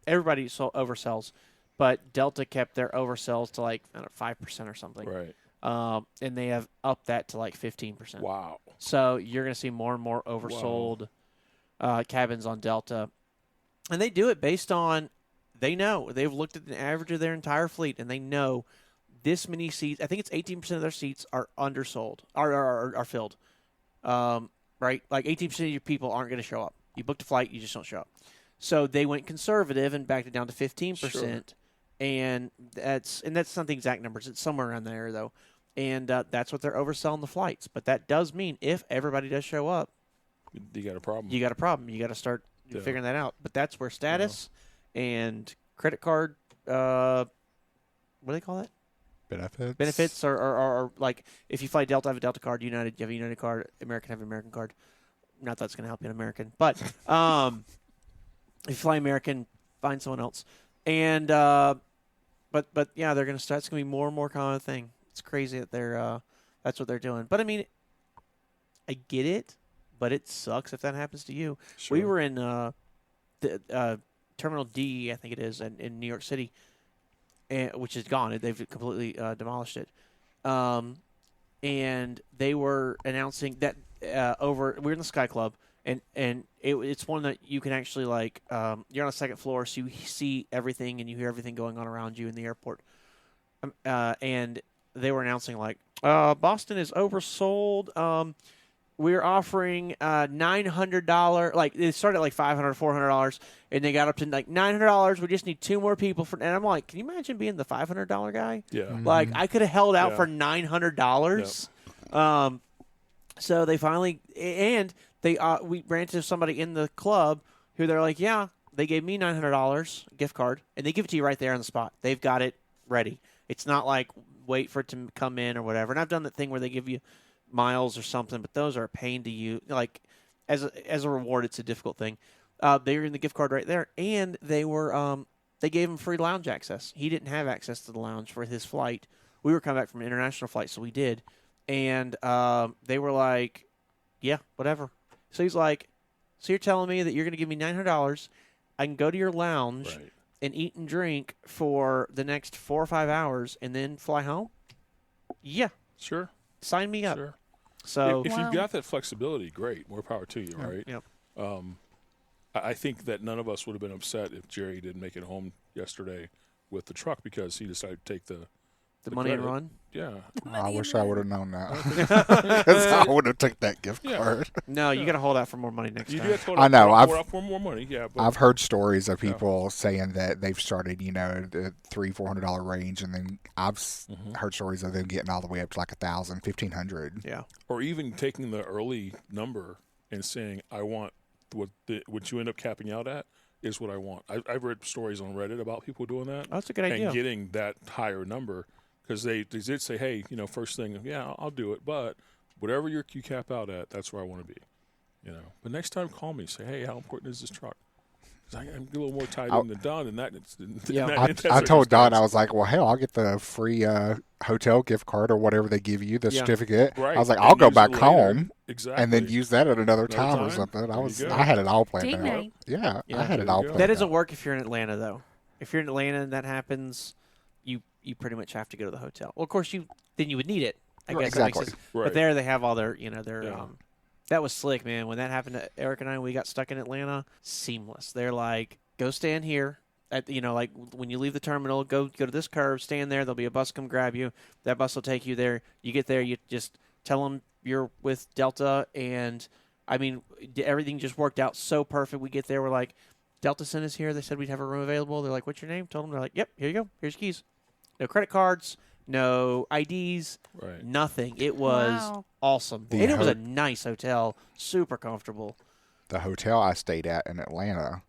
everybody oversells. But Delta kept their oversells to like, I don't know, 5% or something. Right. And they have upped that to like 15%. Wow. So you're going to see more and more oversold cabins on Delta. And they do it based on, they know. They've looked at the average of their entire fleet, and they know this many seats. I think it's 18% of their seats are undersold, are filled. Right? Like 18% of your people aren't going to show up. You booked a flight, you just don't show up. So they went conservative and backed it down to 15%. Sure. And that's not the exact numbers. It's somewhere around there, though. And that's what they're overselling the flights. But that does mean if everybody does show up, You got a problem. you got a problem. You got to start Yeah. figuring that out. But that's where status and credit card, what do they call that? Benefits are like, if you fly Delta, have a Delta card. United, you have a United card. American, have an American card. Not that it's going to help you in American. But if you fly American, find someone else. And but yeah, they're going to start. It's going to be more and more common thing. It's crazy that that's what they're doing. But I mean, I get it, but it sucks if that happens to you. Sure. We were in the Terminal D, I think it is, in New York City, which is gone. They've completely demolished it. And they were announcing that we're in the Sky Club, and it's one that you can actually, like, you're on the second floor, so you see everything and you hear everything going on around you in the airport. And they were announcing like, Boston is oversold. We're offering $900. Like it started at like $500, $400, and they got up to like $900. We just need 2 more people for. And I'm like, can you imagine being the $500 guy? Yeah. Like I could have held out Yeah. for $900. So they finally we ran into somebody in the club who they're like, yeah, they gave me $900 gift card, and they give it to you right there on the spot. They've got it ready. It's not like wait for it to come in or whatever. And I've done that thing where they give you miles or something, but those are a pain to you. Like as a reward, it's a difficult thing. They were in the gift card right there, and they gave him free lounge access. He didn't have access to the lounge for his flight. We were coming back from an international flight, so we did. And they were like, yeah, whatever. So he's like, so you're telling me that you're going to give me $900? I can go to your lounge Right. and eat and drink for the next 4 or 5 hours and then fly home? Yeah, Sure. sign me up. Sure. So If Wow. you've got that flexibility, great. More power to you, right? Yep. I think that none of us would have been upset if Jerry didn't make it home yesterday with the truck because he decided to take the money and credit. run. Yeah. I wish I would have known that. Because I would have took that gift Yeah. card. No, you got to hold out for more money next You time. do have to hold I out- know, hold I've- out for more money. Yeah. But I've heard stories of people saying that they've started, the $300-$400 range, and then I've heard stories of them getting all the way up to like $1,000, $1,500. Yeah. or even taking the early number and saying, I want what you end up capping out at is what I want. I've read stories on Reddit about people doing that. Oh, that's a good idea. And getting that higher number because they did say, hey, first thing, yeah, I'll do it, but whatever you cap out at, that's where I want to be. But next time, call me. Say, hey, how important is this truck? 'Cause I'm a little more tied in than Don in that. Yeah. I told Don, I was like, well, hell, I'll get the free hotel gift card or whatever they give you, the Yeah. certificate. Right. I was like, And I'll go use it back later. home Exactly. and then use that at another time or time. something. There you go. I had it all planned Date out. night. Yeah, Yeah, I had there it you all go. planned That out. doesn't work if you're in Atlanta, though. If you're in Atlanta and that happens, you pretty much have to go to the hotel. Well, of course, you would need it. I Right, guess that makes exactly. sense. Right. But there they have all their, their. Yeah. That was slick, man. When that happened to Eric and I, we got stuck in Atlanta. Seamless. They're like, go stand here. Like when you leave the terminal, go to this curve, stand there. There'll be a bus come grab you. That bus will take you there. You get there, you just tell them you're with Delta, and I mean everything just worked out so perfect. We get there, we're like, Delta sent us here. They said we'd have a room available. They're like, what's your name? Told them. They're like, yep, here you go. Here's your keys. No credit cards, no IDs, Right. nothing. It was Wow. awesome, The and it was ho- a nice hotel, super comfortable. The hotel I stayed at in Atlanta,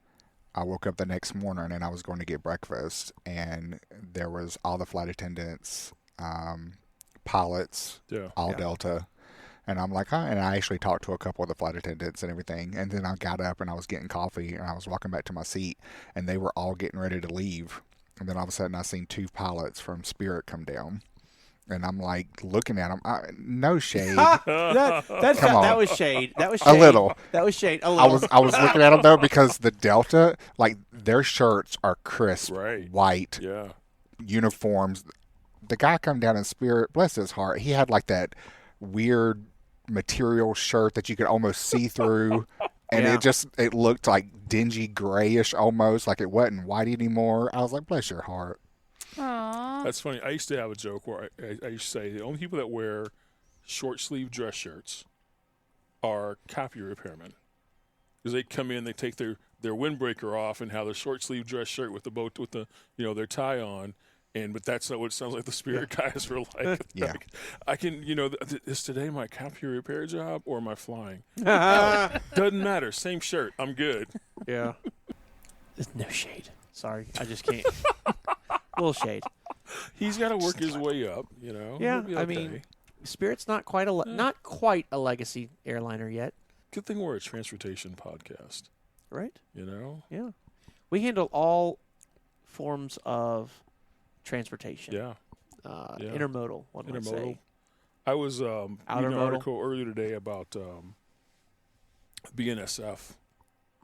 I woke up the next morning and I was going to get breakfast, and there was all the flight attendants, pilots, Yeah. all Yeah. Delta. And I'm like, huh? And I actually talked to a couple of the flight attendants and everything. And then I got up and I was getting coffee and I was walking back to my seat, and they were all getting ready to leave. And then all of a sudden I seen 2 pilots from Spirit come down. And I'm like looking at them. No shade. that Come on. was shade. That was A shade. little. That was shade. A I little. was looking at them though, because the Delta, like their shirts are crisp, Right. white Yeah. uniforms. The guy come down in Spirit, bless his heart, he had like that weird material shirt that you could almost see through, and Yeah. it looked like dingy grayish almost, like it wasn't white anymore. I was like, bless your heart. Aw. That's funny. I used to have a joke where I used to say the only people that wear short sleeve dress shirts are copy repairmen. Because they come in, they take their windbreaker off and have their short sleeve dress shirt with the boat with the their tie on, but that's not what it sounds like the Spirit guys were like. Yeah. Like, I can is today my copy repair job or am I flying? Doesn't matter. Same shirt. I'm good. Yeah. There's no shade. Sorry, I just can't. A little shade. He's got to work his way up. Yeah, He'll be I okay. mean, Spirit's not quite a legacy airliner yet, Good thing we're a transportation podcast. right? Yeah. We handle all forms of transportation. Yeah. Yeah. Intermodal. What would I Intermodal. say? I was reading Outer an modal. article earlier today about BNSF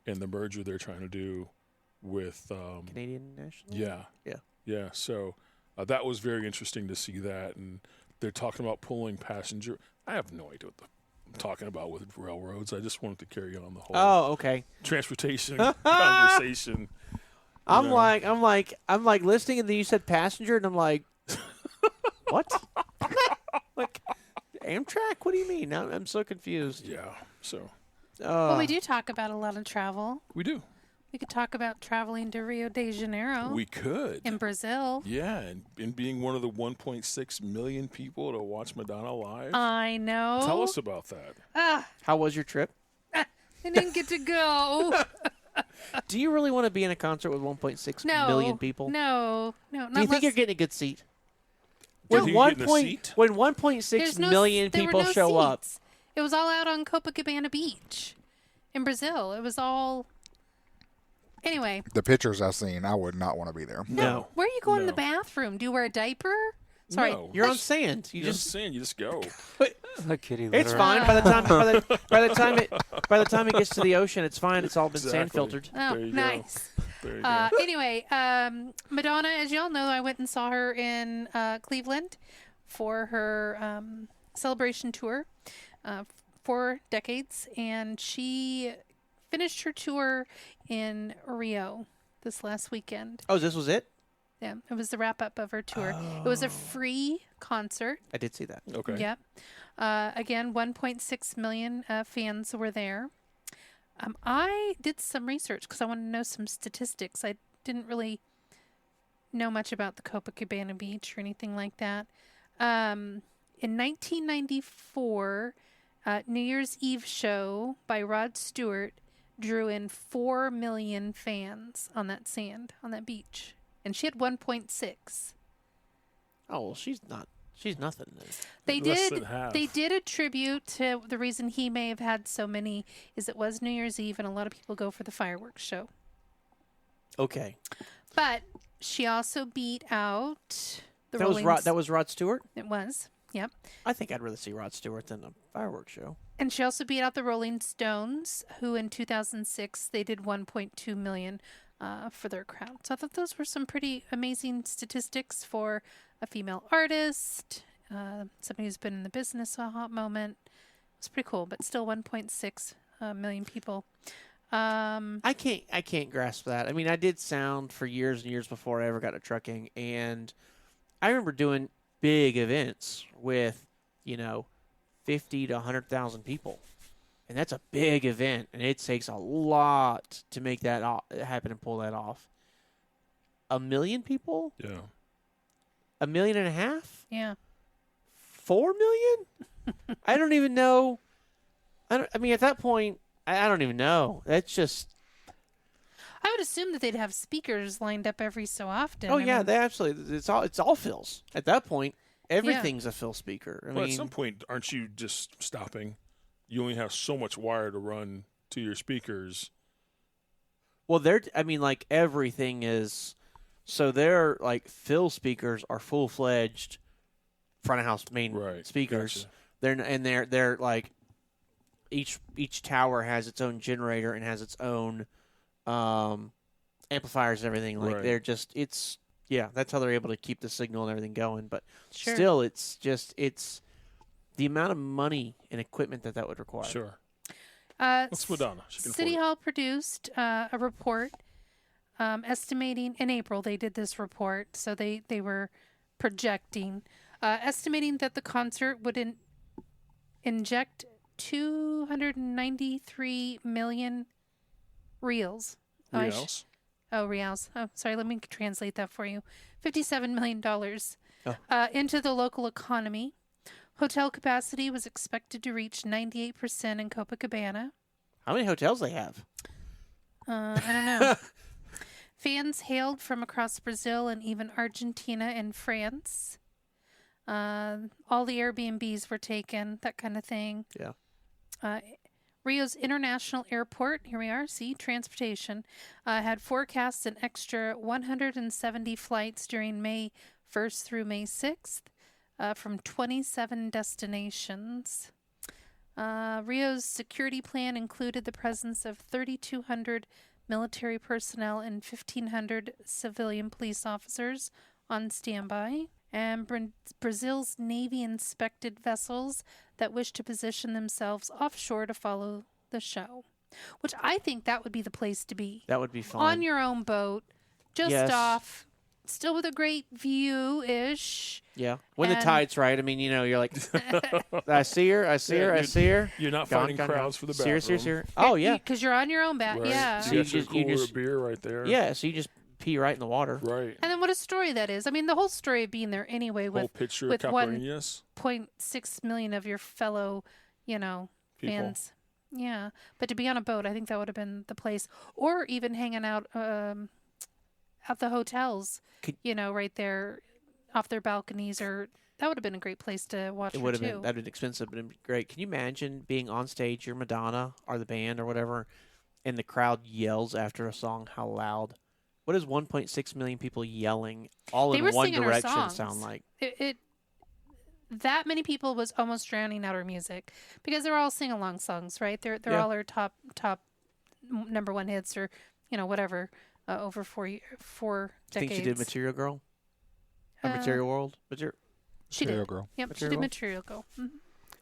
and the merger they're trying to do with Canadian National. yeah. Yeah. So that was very interesting to see that, and they're talking about pulling passenger. I have no idea what I'm talking about with railroads. I just wanted to carry on the whole Oh, okay. transportation conversation. I'm know. like listening, and then you said passenger, and I'm like, what? Amtrak? What do you mean? I'm so confused. Yeah. So Well, we do talk about a lot of travel. we do. We could talk about traveling to Rio de Janeiro We could. in Brazil. Yeah, and being one of the 1.6 million people to watch Madonna live. I know. Tell us about that. How was your trip? I didn't get to go. Do you really want to be in a concert with 1.6 million people? No. Do you Unless think you're getting a good seat? Do you When think you're getting a seat? when 1.6 million there were people no show up, seats. It was all out on Copacabana Beach in Brazil. It was all. Anyway, The pictures I've seen, I would not want to be there. no, where are you going to No. the bathroom? Do you wear a diaper? Sorry. No. you're on sand. You You're just saying you just go. Like kitty it's litter. fine by the time it gets to the ocean. It's fine. It's all been sand Exactly. filtered. Oh, There you go. nice. There you go. Anyway, Madonna, as y'all know, I went and saw her in Cleveland for her celebration tour, 4 decades, and she finished her tour in Rio this last weekend. Oh, this was it. Yeah, it was the wrap up of her tour. It was a free concert. I did see that. Okay. Yep. Again, 1.6 million fans were there. I did some research because I wanted to know some statistics. I didn't really know much about the Copacabana Beach or anything like that. In 1994, New Year's Eve show by Rod Stewart drew in 4 million fans on that sand, on that beach. And she had 1.6. Oh well, she's nothing. They Less did. than half. They did attribute to the reason he may have had so many is it was New Year's Eve and a lot of people go for the fireworks show. Okay, But she also beat out the that was Rolling That was Rod Stewart. It was. Yep. I think I'd rather see Rod Stewart than a fireworks show. And she also beat out the Rolling Stones, who in 2006 they did 1.2 million for their crowd. So I thought those were some pretty amazing statistics for a female artist, somebody who's been in the business a hot moment. It's pretty cool, but still 1.6 million people. I can't grasp that. I mean, I did sound for years and years before I ever got to trucking, and I remember doing big events with 50 to 100,000 people, and that's a big event, and it takes a lot to make that happen and pull that off. 1 million people? Yeah. 1.5 million? Yeah. 4 million? I don't even know. I mean, at that point, I don't even know. That's just. I would assume that they'd have speakers lined up every so often. Oh I yeah, mean, they absolutely. It's all fills at that point. Everything's a fill speaker. I Well, mean, at some point, aren't you just stopping? You only have so much wire to run to your speakers. well, like everything is. So their like fill speakers are full fledged front of house main Right. speakers. Gotcha. They're like each tower has its own generator and has its own amplifiers and everything. Like Right. they're just that's how they're able to keep the signal and everything going. But Sure. still, it's the amount of money and equipment that would require. Sure. That's That's Madonna. She can City afford Hall produced a report estimating in April. They did this report, so they were projecting, estimating that the concert would inject 293 million reals. it. Reals. Reals. Oh, sorry. Let me translate that for you. $57 million into the local economy. Hotel capacity was expected to reach 98% in Copacabana. How many hotels they have? I don't know. Fans hailed from across Brazil and even Argentina and France. All the Airbnbs were taken, that kind of thing. Yeah. Rio's International Airport, here we are, transportation, had forecast an extra 170 flights during May 1st through May 6th from 27 destinations. Rio's security plan included the presence of 3,200 military personnel and 1,500 civilian police officers on standby. And Brazil's Navy inspected vessels that wish to position themselves offshore to follow the show, which I think that would be the place to be. That would be fun. On your own boat, just Yes. off still with a great view-ish. Yeah. When the And- tide's right, I mean, you're like, I see her, I see her, I see her. You're not Gone, finding gone, crowds gone. for the See her, bathroom. see her. Oh, yeah. Because you're on your own back. Right. Yeah. So So you you got your just- you cooler just- of beer right there. Yeah, so you just pee right in the water. Right. And then what a story that is. I mean, the whole story of being there anyway Whole with picture with of one- caipirinhas. 0.6 million of your fellow, People. fans. Yeah. But to be on a boat, I think that would have been the place. Or even hanging out at the hotels, Could- right there off their balconies. Or that would have been a great place to watch It her would have too. been, that'd been expensive, but it'd be great. Can you imagine being on stage, you're Madonna or the band or whatever, and the crowd yells after a song? How loud? What does 1.6 million people yelling all They in were one singing her direction songs. sound like? That many people was almost drowning out her music because they're all sing along songs, right? They're Yeah. all her top number one hits or whatever over 4 Think decades. she did Material Girl? Or Uh, Material World? She Material did. Girl. Yep, she Material did Girl? Material Girl. Mhm.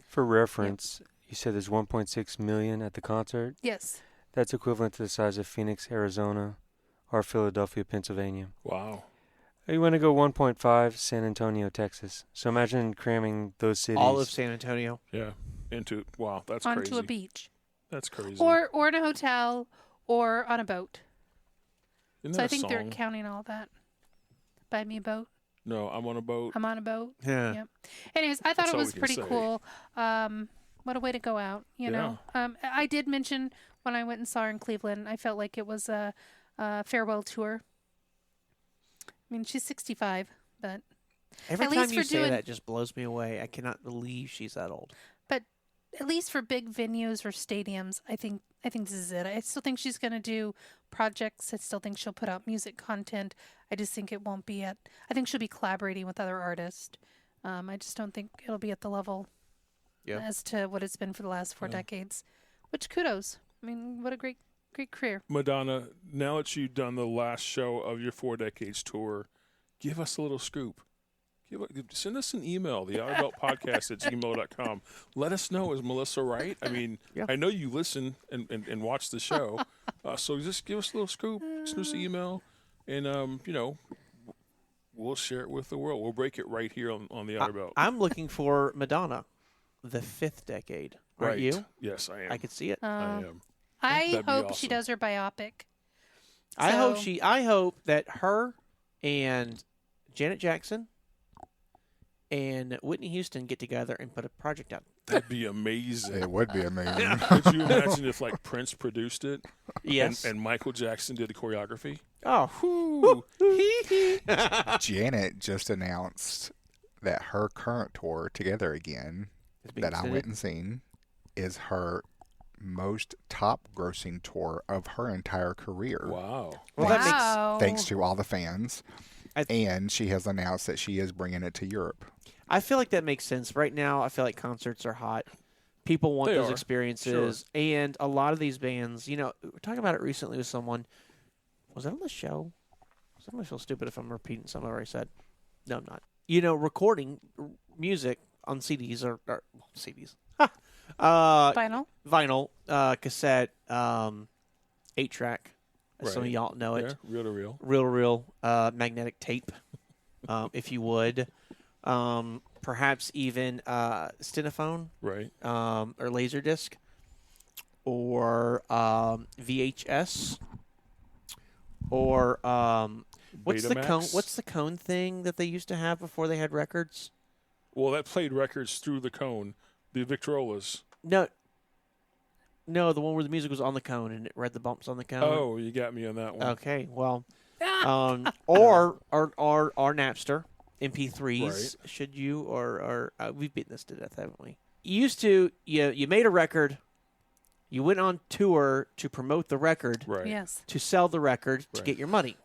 For reference, you said there's 1.6 million at the concert. Yes. That's equivalent to the size of Phoenix, Arizona, or Philadelphia, Pennsylvania. Wow. You want to go 1.5, San Antonio, Texas. So imagine cramming those cities. All of San Antonio. Yeah. Wow. That's Onto crazy. a beach, That's crazy. or in a hotel, or on a boat. Isn't So that I think a they're song? counting all that. Buy me a boat. No, I'm on a boat. I'm on a boat. Yeah. Yep. Anyways, I thought That's it all was we can pretty say. cool. What a way to go out, you know. I did mention when I went and saw her in Cleveland, I felt like it was a farewell tour. I mean, she's 65, but Every At time least you for say doing- that, it just blows me away. I cannot believe she's that old. at least for big venues or stadiums, I think this is it. I still think she's going to do projects. I still think she'll put out music content. I just think it won't be at. I think she'll be collaborating with other artists. I just don't think it'll be at the level Yeah. as to what it's been for the last 4 Yeah. decades. Which kudos. I mean, what a great career. Madonna, now that you've done the last show of your 4 decades tour, give us a little scoop. Send us an email, theouterbeltpodcast@gmail.com. Let us know, is Melissa right? I mean, Yeah. I know you listen and watch the show, so just give us a little scoop, send us an email, and we'll share it with the world. We'll break it right here on the Outer Belt. I'm looking for Madonna, the 5th decade. Aren't Right. you? Yes, I am. I could see it. I am. I That'd be hope she awesome. does her biopic. I So- hope that her and Janet Jackson and Whitney Houston get together and put a project out. That'd be amazing. It would be amazing. Could you imagine if like Prince produced it Yes. and Michael Jackson did the choreography? Oh. Janet just announced that her current tour, Together Again, that I went and seen, is her most top grossing tour of her entire career. Wow. Well, that makes Wow. Thanks to all the fans. I- And she has announced that she is bringing it to Europe. I feel like that makes sense. Right now, I feel like concerts are hot. People want They those are. experiences. And a lot of these bands, we were talking about it recently with someone. Was that on the show? I'm going to feel stupid if I'm repeating something I already said. No, I'm not. Recording music on CDs or CDs. Vinyl. Cassette, 8-track. As some of Right. y'all know it. Yeah, real to real. Real magnetic tape, if you would. Perhaps even Stenophone Right. or Laserdisc or VHS or what's the cone? Betamax. What's the cone thing that they used to have before they had records? Well, that played records through the cone, the Victrolas. No, the one where the music was on the cone and it read the bumps on the cone. Oh, you got me on that one. Okay, well, or Napster MP3s. Right. Should you or we've beaten this to death, haven't we? You used to you made a record, you went on tour to promote the record, Right. Yes. to sell the record to Right. get your money.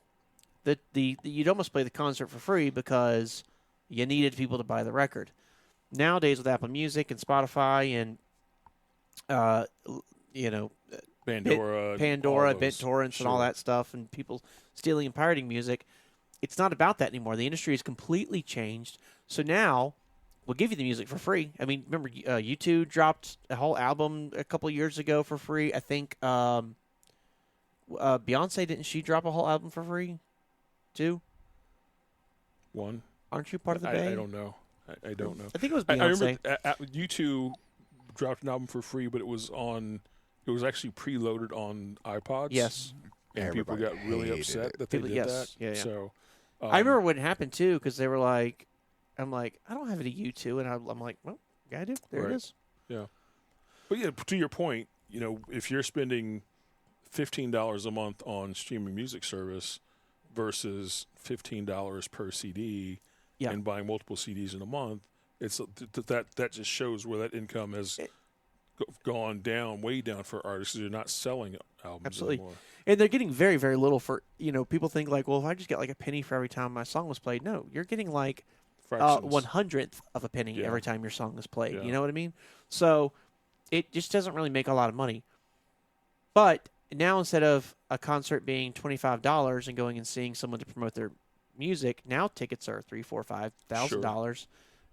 You'd almost play the concert for free because you needed people to buy the record. Nowadays with Apple Music and Spotify and Pandora. Pandora, all those. BitTorrents, and all Sure. that stuff, and people stealing and pirating music. It's not about that anymore. The industry has completely changed. So now we'll give you the music for free. I mean, remember, U2 dropped a whole album a couple years ago for free. I think Beyonce, didn't she drop a whole album for free too? One. Aren't you part of the Bay? I don't know. I don't know. I think it was I Beyonce. remember U2 dropped an album for free, but it was actually preloaded on iPods. Yes. And people Everybody got really hated upset it. that they People- did yes. that. Yeah, yeah. So I remember when it happened too, because they were like, I'm like, I don't have any U2, and I'm like, well, yeah, I do. There Right. it is. But yeah, to your point, if you're spending $15 a month on streaming music service versus $15 per CD Yeah. and buying multiple CDs in a month, it's that just shows where that income has gone down, way down for artists. You're not selling albums Absolutely. anymore. And they're getting very, very little for, people think like, well, if I just get like a penny for every time my song was played. No, you're getting like Fractions. 1/100th of a penny Yeah. every time your song is played. Yeah. You know what I mean? So it just doesn't really make a lot of money. But now instead of a concert being $25 and going and seeing someone to promote their music, now tickets are $3,000, $4,000,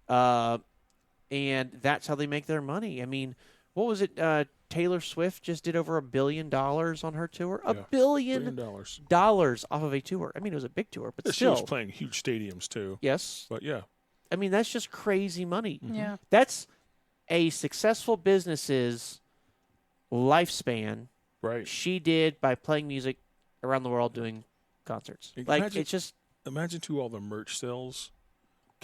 $5,000. And that's how they make their money. I mean, what was it? Taylor Swift just did over $1 billion on her tour. Yeah. $1 billion $1 off of a tour. I mean, it was a big tour, but She still. was playing huge stadiums too. Yes. But yeah, I mean, that's just crazy money. Yeah. That's a successful business's lifespan. right. She did by playing music around the world doing concerts. Imagine- It's just Imagine too all the merch sales.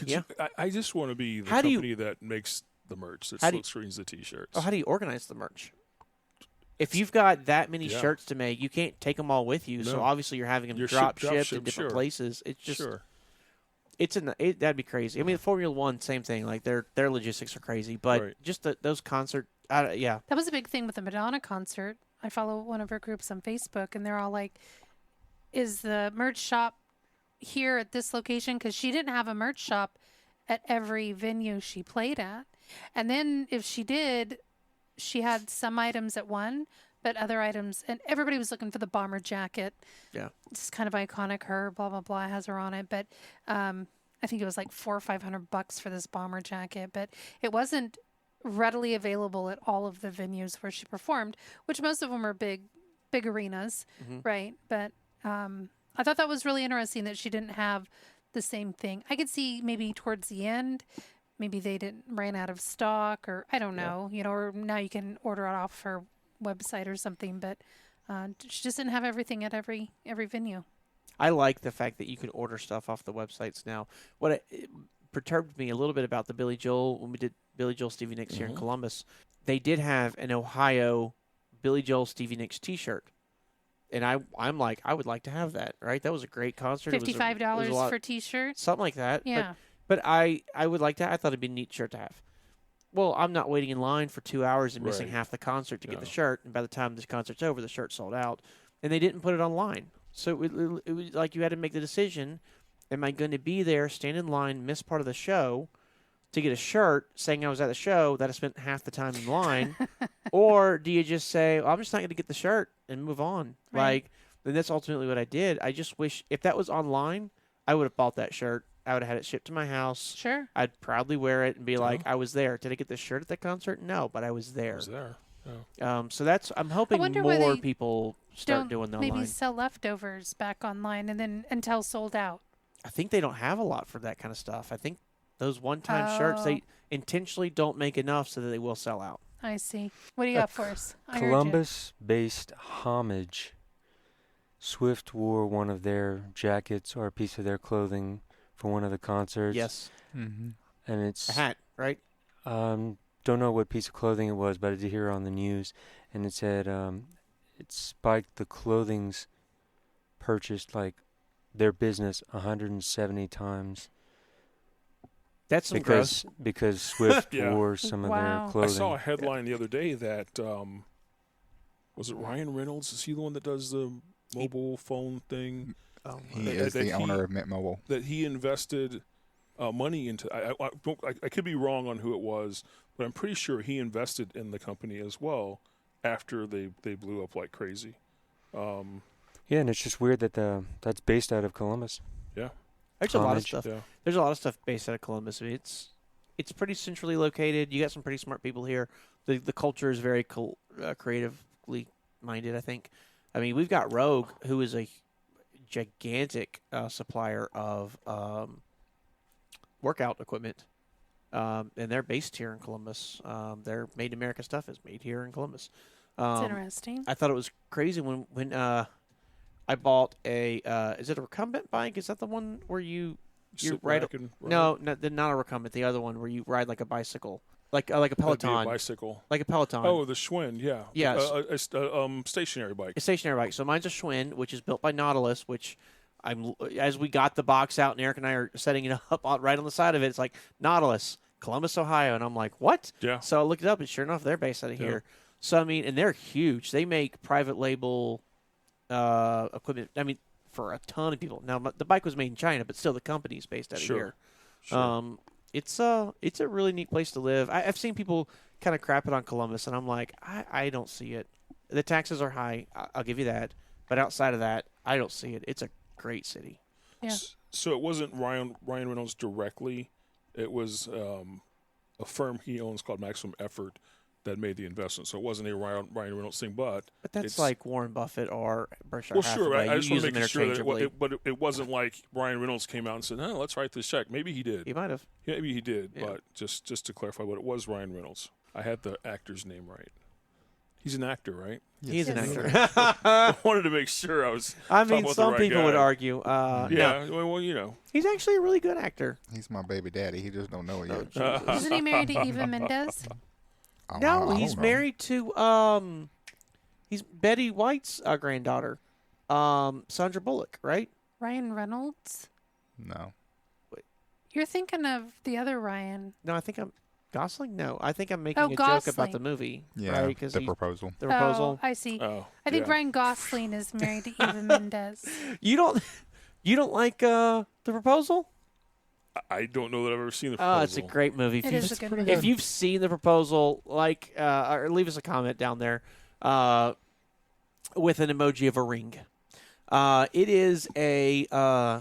Yeah. I just want to be the How do you- company that makes the merch, that How do you- silk screens the T-shirts. how do you organize the merch? If you've got that many Yeah. shirts to make, you can't take them all with you. So No. obviously you're having them You're drop drop shipped in shipped, different sure. places. It's just Sure. that'd be crazy. I mean, Formula One, same thing. Like their logistics are crazy, but Right. just those concert, yeah, That was a big thing with the Madonna concert. I follow one of her groups on Facebook, and they're all like, is the merch shop here at this location? Because she didn't have a merch shop at every venue she played at. And then if she did, she had some items at one, but other items, and everybody was looking for the bomber jacket. Yeah. It's kind of iconic. Her, blah, blah, blah, has her on it. But I think it was like $400 or $500 for this bomber jacket. But it wasn't readily available at all of the venues where she performed, which most of them are big arenas, right? But I thought that was really interesting that she didn't have the same thing. I could see maybe towards the end, maybe they ran out of stock, or I don't know, or now you can order it off her website or something. But she just didn't have everything at every venue. I like the fact that you can order stuff off the websites now. What it perturbed me a little bit about the Billy Joel, when we did Billy Joel Stevie Nicks here in Columbus, they did have an Ohio Billy Joel Stevie Nicks T-shirt, and I'm like, I would like to have that. Right, that was a great concert. $55 it was for T-shirts. something like that. Yeah. But I would like to. I thought it'd be a neat shirt to have. Well, I'm not waiting in line for 2 hours and missing Right. half the concert to get No. the shirt, and by the time the concert's over, the shirt's sold out, and they didn't put it online. So it was like you had to make the decision: am I going to be there, stand in line, miss part of the show, to get a shirt saying I was at the show that I spent half the time in line, or do you just say, well, I'm just not going to get the shirt and move on? Right. And that's ultimately what I did. I just wish if that was online, I would have bought that shirt. I would have had it shipped to my house. Sure. I'd proudly wear it and be like, I was there. Did I get the shirt at the concert? No, but I was I there. was there. Yeah. So I'm hoping wonder why more they people start Don't doing the maybe online. sell leftovers back online and then until sold out. I think they don't have a lot for that kind of stuff. I think those one-time shirts, they intentionally don't make enough so that they will sell out. I see. What do you got for us? I heard ya. Columbus-based Homage. Swift wore one of their jackets or a piece of their clothing for one of the concerts. Yes. Mm-hmm. And it's A hat, right? don't know what piece of clothing it was, but I did hear it on the news, and it said it spiked the clothing's purchased like their business 170 times That's some gross. because Swift Yeah. wore some of Wow. their clothing. I saw a headline the other day that was it Ryan Reynolds? Is he the one that does the mobile phone thing? He That- is that the owner of Mint Mobile. That he invested money into. I could be wrong on who it was, but I'm pretty sure he invested in the company as well after they blew up like crazy. Yeah, and it's just weird that that's based out of Columbus. Yeah. There's a lot of Homage. stuff. Yeah. There's a lot of stuff based out of Columbus. I mean, it's pretty centrally located. You got some pretty smart people here. The culture is very creatively minded, I think. I mean, we've got Rogue, who is a gigantic supplier of workout equipment, and they're based here in Columbus. Their Made in America stuff is made here in Columbus. It's interesting. I thought it was crazy when I bought a is it a recumbent bike? Is that the one where you ride? No, not a recumbent. The other one where you ride like a bicycle, like a Peloton. That'd be a bicycle. Like a Peloton. Oh, the Schwinn, yeah. Yes. A stationary bike. A stationary bike. So mine's a Schwinn, which is built by Nautilus, which as we got the box out and Eric and I are setting it up right on the side of it, it's like Nautilus, Columbus, Ohio. And I'm like, what? Yeah. So I looked it up, and sure enough, they're based out of here. So, I mean, and they're huge. They make private label equipment, I mean, for a ton of people. Now, the bike was made in China, but still the company's based out of here. Sure. It's a really neat place to live. I've seen people kind of crap it on Columbus, and I'm like, I don't see it. The taxes are high. I'll give you that. But outside of that, I don't see it. It's a great city. Yeah. So it wasn't Ryan Reynolds directly. It was a firm he owns called Maximum Effort that made the investment. So it wasn't a Ryan Reynolds thing, but that's like Warren Buffett or Berkshire Hathaway. Sure. I just want to make sure that it wasn't like Ryan Reynolds came out and said, "No, let's write this check." Maybe he did. He might have. Yeah, maybe he did. Yeah. But just to clarify, but it was Ryan Reynolds. I had the actor's name right. He's an actor, right? Yes. He is an actor. I wanted to make sure I was. I mean, some people guy. would argue. Yeah, no. Well, you know, he's actually a really good actor. He's my baby daddy. He just don't know it yet. Isn't he married to Eva Mendes? No, he's married to he's Betty White's granddaughter, Sandra Bullock, right? Ryan Reynolds? No. Wait. You're thinking of the other Ryan. No, I think I'm Gosling. No, I think I'm making a Gosling. joke about the movie. Yeah, right? the proposal. The proposal. Oh, I see. Oh, I think Ryan Gosling is married to Eva Mendes. You don't like the proposal? I don't know that I've ever seen the proposal. Oh, it's a great movie. If you've seen the proposal, or leave us a comment down there with an emoji of a ring. It is it's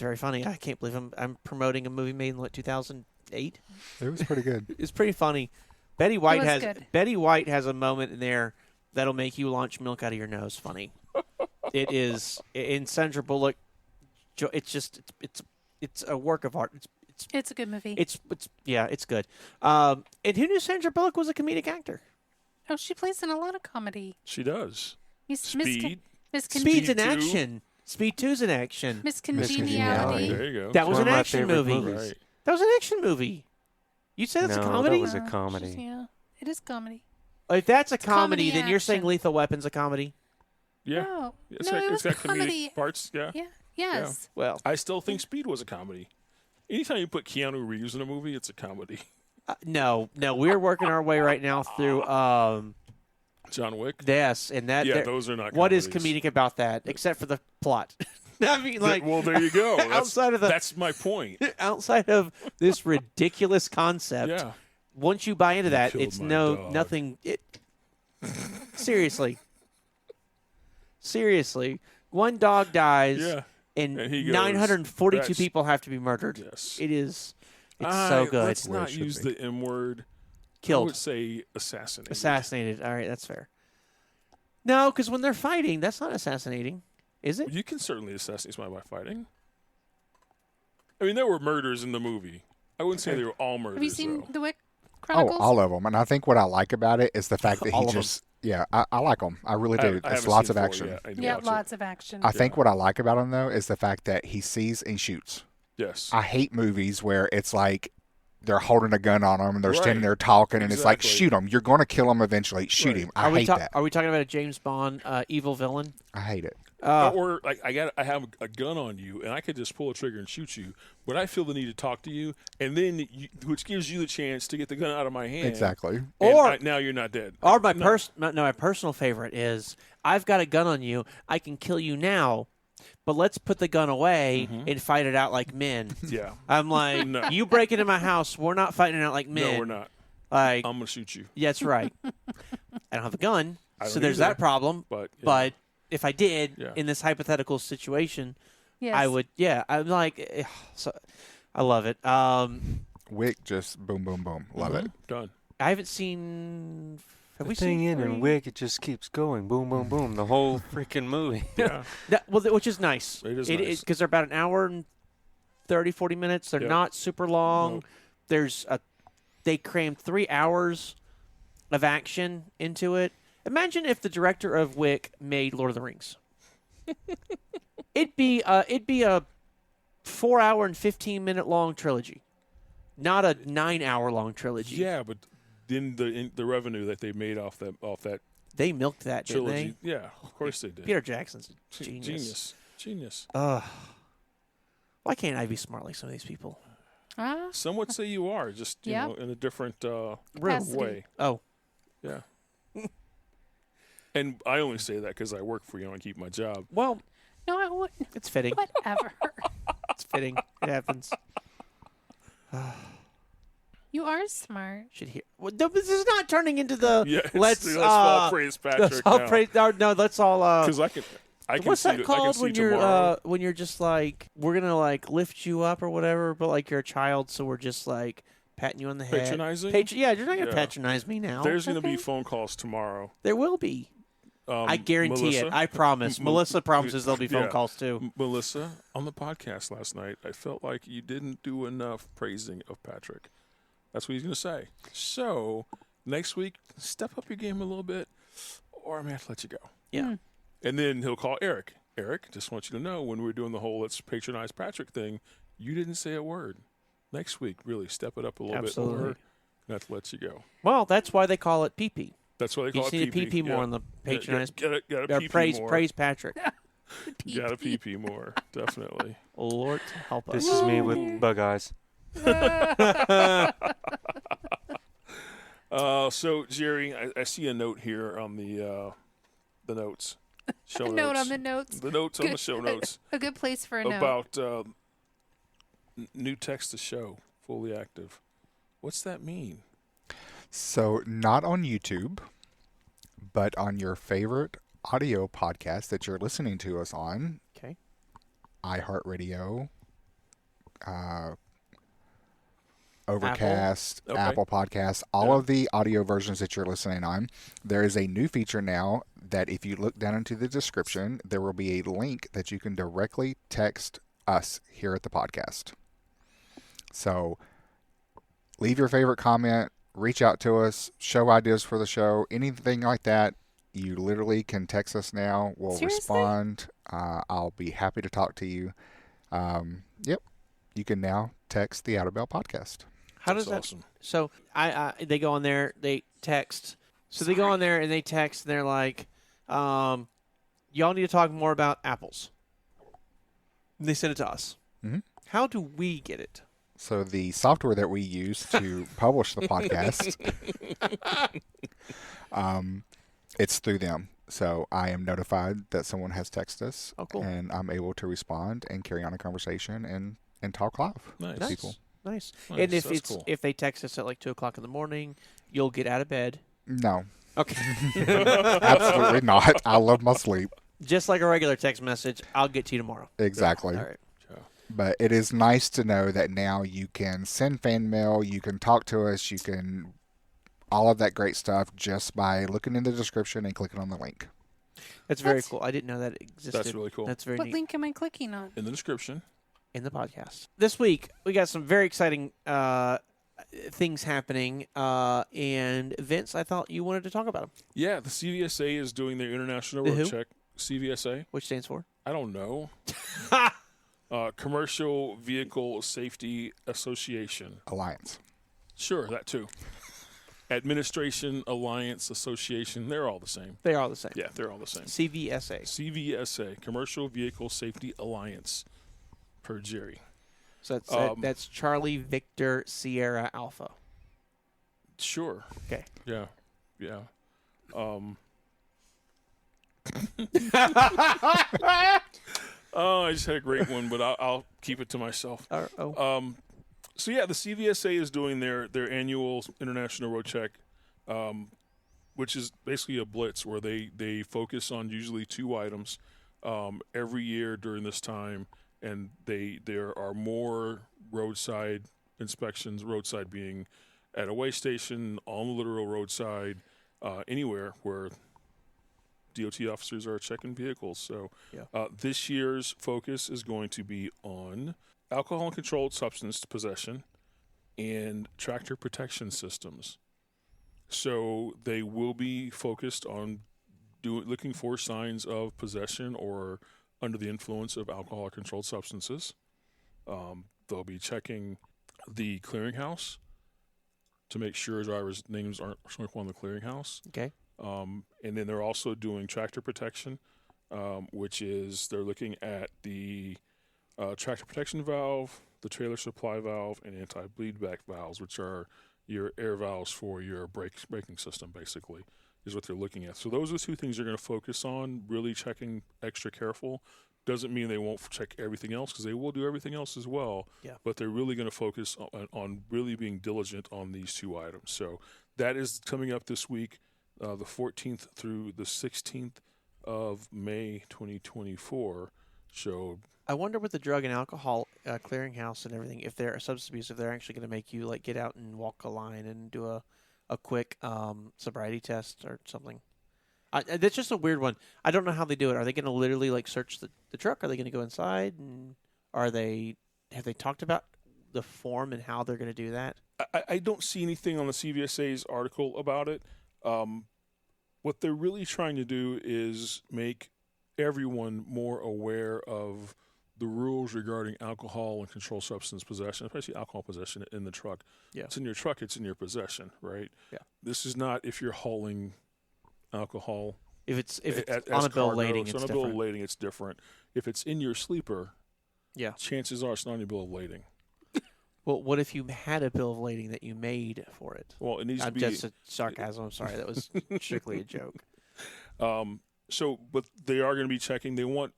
very funny. I can't believe I'm promoting a movie made in 2008. It was pretty good. It's pretty funny. Betty White has a moment in there that'll make you launch milk out of your nose. Funny. It is in Sandra Bullock. It's a work of art. It's a good movie. It's good. And who knew Sandra Bullock was a comedic actor? Oh, she plays in a lot of comedy. She does. Speed. Speed's in action. Speed 2's in action. Miss Congeniality. There you go. That was an action movie. Right. That was an action movie. You said it's a comedy? That was a comedy. Yeah, it is comedy. If that's a comedy, then action. you're saying Lethal Weapon's a comedy? Yeah. No, It's it was got comedy. comedic parts, yeah. Yeah. Yes. Yeah. Well, I still think Speed was a comedy. Anytime you put Keanu Reeves in a movie, it's a comedy. no, we're working our way right now through John Wick? Yes, and that those are not comedies. What is comedic about that, except for the plot? I mean, well, there you go. That's my point. Outside of this ridiculous concept, yeah. Once you buy into that, it's nothing. Seriously, one dog dies, and 942 people have to be murdered. Yes, it is. It's so good. Let's not use the M word. Killed. I would say assassinated. Assassinated. All right, that's fair. No, because when they're fighting, that's not assassinating, is it? You can certainly assassinate somebody by fighting. I mean, there were murders in the movie. I wouldn't say they were all murders. Have you seen though. The Wick Chronicles? Oh, all of them. And I think what I like about it is the fact that he just... Yeah, I like them. I really do. It's lots of action. Lots of action. I think what I like about him, though, is the fact that he sees and shoots. Yes. I hate movies where it's like they're holding a gun on him and they're standing there talking, and it's like, shoot him. You're going to kill him eventually. Shoot him. I hate that. Are we talking about a James Bond evil villain? I hate it. Or like I have a gun on you, and I could just pull a trigger and shoot you, but I feel the need to talk to you, and then which gives you the chance to get the gun out of my hand. Exactly. Or now you're not dead. Or my personal favorite is I've got a gun on you. I can kill you now, but let's put the gun away and fight it out like men. Yeah. I'm like, you break into my house, we're not fighting it out like men. No, we're not. Like, I'm gonna shoot you. Yeah, that's right. I don't have a gun, so there's that problem. But if I did in this hypothetical situation, I would. Yeah, I'm like, I love it. Wick, just boom, boom, boom. Love it. Done. I haven't seen. Have we thing seen in Wick, it just keeps going, boom, boom, boom, the whole freaking movie. Yeah. Which is nice. It is nice because they're about an hour and 30, 40 minutes. They're Yep. not super long. Nope. They crammed 3 hours of action into it. Imagine if the director of Wick made Lord of the Rings. It'd be a 4 hour and 15-minute long trilogy, not a 9 hour long trilogy. Yeah, but then the revenue that they made off that They milked that, didn't trilogy. they? Yeah, of course they did. Peter Jackson's a genius. Genius. Why can't I be smart like some of these people? Some would say you are, just you Yeah. know, in a different Capacity. way. Oh, Yeah. And I only say that because I work for you and keep my job. well, No, I wouldn't. it's fitting. Whatever. It's fitting. It happens. You are smart. Should hear. Well, no, this is not turning into the Yeah, let's all praise Patrick let's all now. praise. No, let's all. Because I can What's see that I can called see when tomorrow. you're just like, we're gonna like lift you up or whatever, but like you're a child, so we're just like patting you on the head. Patronizing? Yeah, you're not gonna Yeah. patronize me now. There's going to be Okay. phone calls tomorrow. There will be. I guarantee Melissa? it. I promise. Melissa promises there'll be phone Yeah. calls too. Melissa, on the podcast last night, I felt like you didn't do enough praising of Patrick. That's what he's going to say. So next week, step up your game a little bit, or I may have to let you go. Yeah. And then he'll call Eric. Eric, just want you to know, when we're doing the whole let's patronize Patrick thing, you didn't say a word. Next week, really step it up a little Absolutely. bit more, not to let you go. Well, that's why they call it PP. That's why they You call just it need to PP. PP more Yeah. on the patronize. Got to Or PP more. praise Patrick. Got to PP more, definitely. Lord help us. This is me with bug eyes. So Jerry, I see a note here on the notes. Show A notes. note on the notes. The notes on the show notes A good place for a note. about new text to show, fully active. What's that mean? So, not on YouTube, but on your favorite audio podcast that you're listening to us on. Okay. iHeartRadio, Overcast, Okay. Apple Podcasts, all Yeah. of the audio versions that you're listening on. There is a new feature now that if you look down into the description, there will be a link that you can directly text us here at the podcast. So leave your favorite comment, reach out to us, show ideas for the show, anything like that. You literally can text us now. We'll Seriously? respond. I'll be happy to talk to you. Yep. You can now text the Out of Bell podcast. How does That's that? awesome. So they go on there, they text. So they go on there and they text, and they're like, "Y'all need to talk more about apples." And they send it to us. Mhm. How do we get it? So the software that we use to publish the podcast, it's through them. So I am notified that someone has texted us, Oh, cool. and I'm able to respond and carry on a conversation and talk live Nice. with people. Nice. Nice. And if That's it's cool. if they text us at like 2:00 in the morning, you'll get out of bed. No, Okay. absolutely not. I love my sleep. Just like a regular text message, I'll get to you tomorrow. Exactly. All right. But it is nice to know that now you can send fan mail, you can talk to us, you can all of that great stuff just by looking in the description and clicking on the link. That's very That's- cool. I didn't know that it existed. That's really cool. That's very What neat. link am I clicking on? In the description. In the podcast. This week, we got some very exciting things happening and events. I thought you wanted to talk about them, Yeah, the CVSA is doing their international The road who? check. CVSA? which stands for. I don't know. Commercial Vehicle Safety Association. Alliance. Sure, that too. Administration Alliance Association. They're all the same. They are all the same. Yeah, they're all the same. CVSA. CVSA, Commercial Vehicle Safety Alliance, per Jerry. So Um, that's Charlie Victor Sierra Alpha. Sure. Okay. Yeah. Yeah. Oh, I just had a great one, but I'll keep it to myself. So yeah, the CVSA is doing their annual international road check, which is basically a blitz where they focus on usually 2 items every year during this time, and there are more roadside inspections. Roadside being at a way station, on the literal roadside, anywhere where DOT officers are checking vehicles. So Yeah. this year's focus is going to be on alcohol and controlled substance possession, and tractor protection systems. So they will be focused on looking for signs of possession or under the influence of alcohol or controlled substances. They'll be checking the clearinghouse to make sure drivers' names aren't showing up on the clearinghouse. Okay. And then they're also doing tractor protection, which is they're looking at the tractor protection valve, the trailer supply valve, and anti-bleed back valves, which are your air valves for your braking system, basically, is what they're looking at. So those are the two things they're going to focus on, really checking extra careful. Doesn't mean they won't check everything else, because they will do everything else as well. Yeah. But they're really going to focus on really being diligent on these two items. So that is coming up this week, the 14th through the 16th of May 2024. So I wonder with the drug and alcohol clearinghouse and everything, if they're substance abuse, if they're actually going to make you like get out and walk a line and do a quick sobriety test or something. That's just a weird one. I don't know how they do it. Are they going to literally like search the truck? Are they going to go inside? And have they talked about the form and how they're going to do that? I don't see anything on the CVSA's article about it. What they're really trying to do is make everyone more aware of the rules regarding alcohol and controlled substance possession, especially alcohol possession in the truck. Yeah. It's in your truck, it's in your possession, right? Yeah. This is not if you're hauling alcohol. If it's on a bill of lading, it's on a different. bill of lading, it's different. If it's in your sleeper, Yeah. chances are it's not on your bill of lading. Well, what if you had a bill of lading that you made for it? Well, it needs to be Just a sarcasm. I'm sorry. That was strictly a joke. So, but they are going to be checking. They want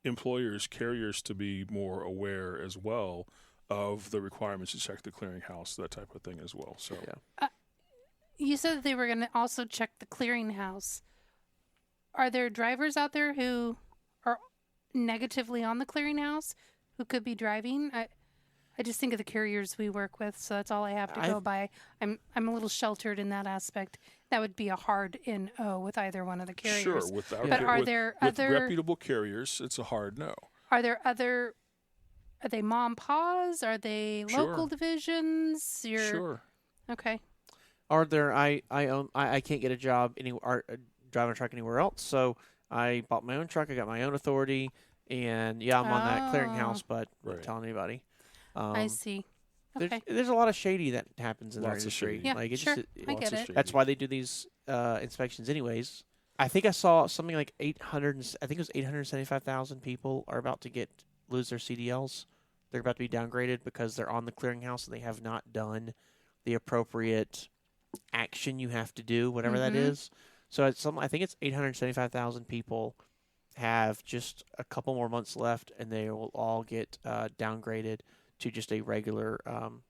employers, carriers, to be more aware as well of the requirements to check the clearinghouse, that type of thing as well. So, Yeah. You said that they were going to also check the clearinghouse. Are there drivers out there who are negatively on the clearinghouse who could be driving? I just think of the carriers we work with, so that's all I have to go by. I'm a little sheltered in that aspect. That would be a hard NO with either one of the carriers. sure, without But are with, there with other reputable carriers, it's a hard no. Are they mom paws? Are they Sure. local divisions? Sure. Okay. Are there? I can't get a job anywhere, driving a truck anywhere else. So I bought my own truck. I got my own authority, and yeah, I'm on that clearinghouse, but Right. not telling anybody. I see. Okay. There's a lot of shady that happens in our Lots of industry. shady. Yeah, Like, sure. I Lots get of it. shady. That's why they do these inspections, anyways. I think I saw something like 800. I think it was 875,000 people are about to lose their CDLs. They're about to be downgraded because they're on the clearinghouse and they have not done the appropriate action you have to do, whatever that Mhm. is. So I think it's 875,000 people have just a couple more months left, and they will all get downgraded to just a regular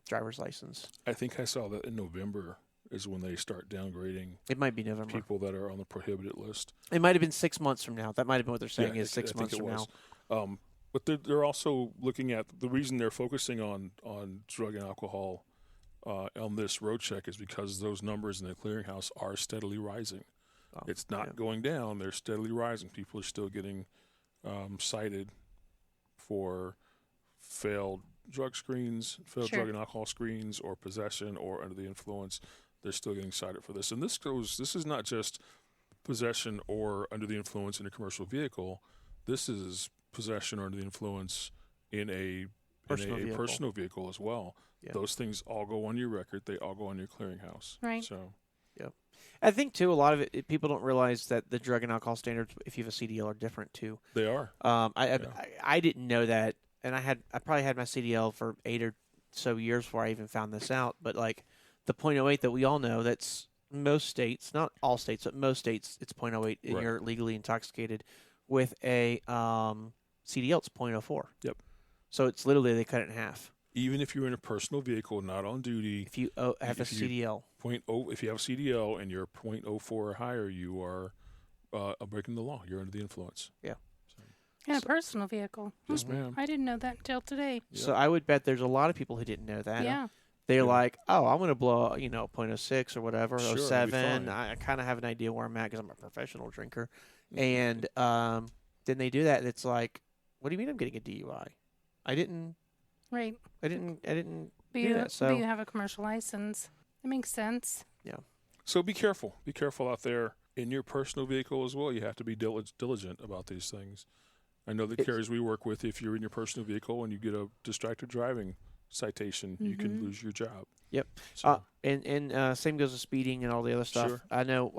driver's license. I think I saw that in November is when they start downgrading It might be November. people that are on the prohibited list. It might have been 6 months from now. That might have been what they're saying Yeah, is 6 I think months it from was. now. But they're also looking at the reason they're focusing on drug and alcohol on this road check is because those numbers in the clearinghouse are steadily rising. Oh, It's not yeah. going down; they're steadily rising. People are still getting cited for failed drug screens, failed Sure. drug and alcohol screens, or possession or under the influence. They're still getting cited for this, and this is not just possession or under the influence in a commercial vehicle. This is possession or under the influence in a personal vehicle as well. Yeah. Those things all go on your record. They all go on your clearinghouse. Right. So I think, too, a lot of it, people don't realize that the drug and alcohol standards, if you have a CDL, are different, too. they are. I didn't know that, and I probably had my CDL for 8 or so years before I even found this out. But like the .08 that we all know, that's most states, not all states, but most states, it's .08, and Right. you're legally intoxicated. With a CDL, it's .04. Yep. So it's literally they cut it in half. Even if you're in a personal vehicle, not on duty, If you have a If you- CDL, if you have a CDL and you're .04 or higher, you are breaking the law. You're under the influence. In a personal vehicle. Yes, ma'am. I didn't know that until today. Yeah. So I would bet there's a lot of people who didn't know that. Yeah. They're Yeah. like, oh, I'm going to blow, .06 or whatever, Sure, it'll be 07. fine. I kind of have an idea where I'm at because I'm a professional drinker. Mm-hmm. And then they do that, and it's like, what do you mean I'm getting a DUI? I didn't Right. I didn't But do that. So you have a commercial license. It makes sense. So be careful. Be careful out there in your personal vehicle as well. You have to be diligent about these things. I know the carriers we work with, if you're in your personal vehicle and you get a distracted driving citation, you can lose your job. Yep. So, And same goes with speeding and all the other stuff. Sure. I know.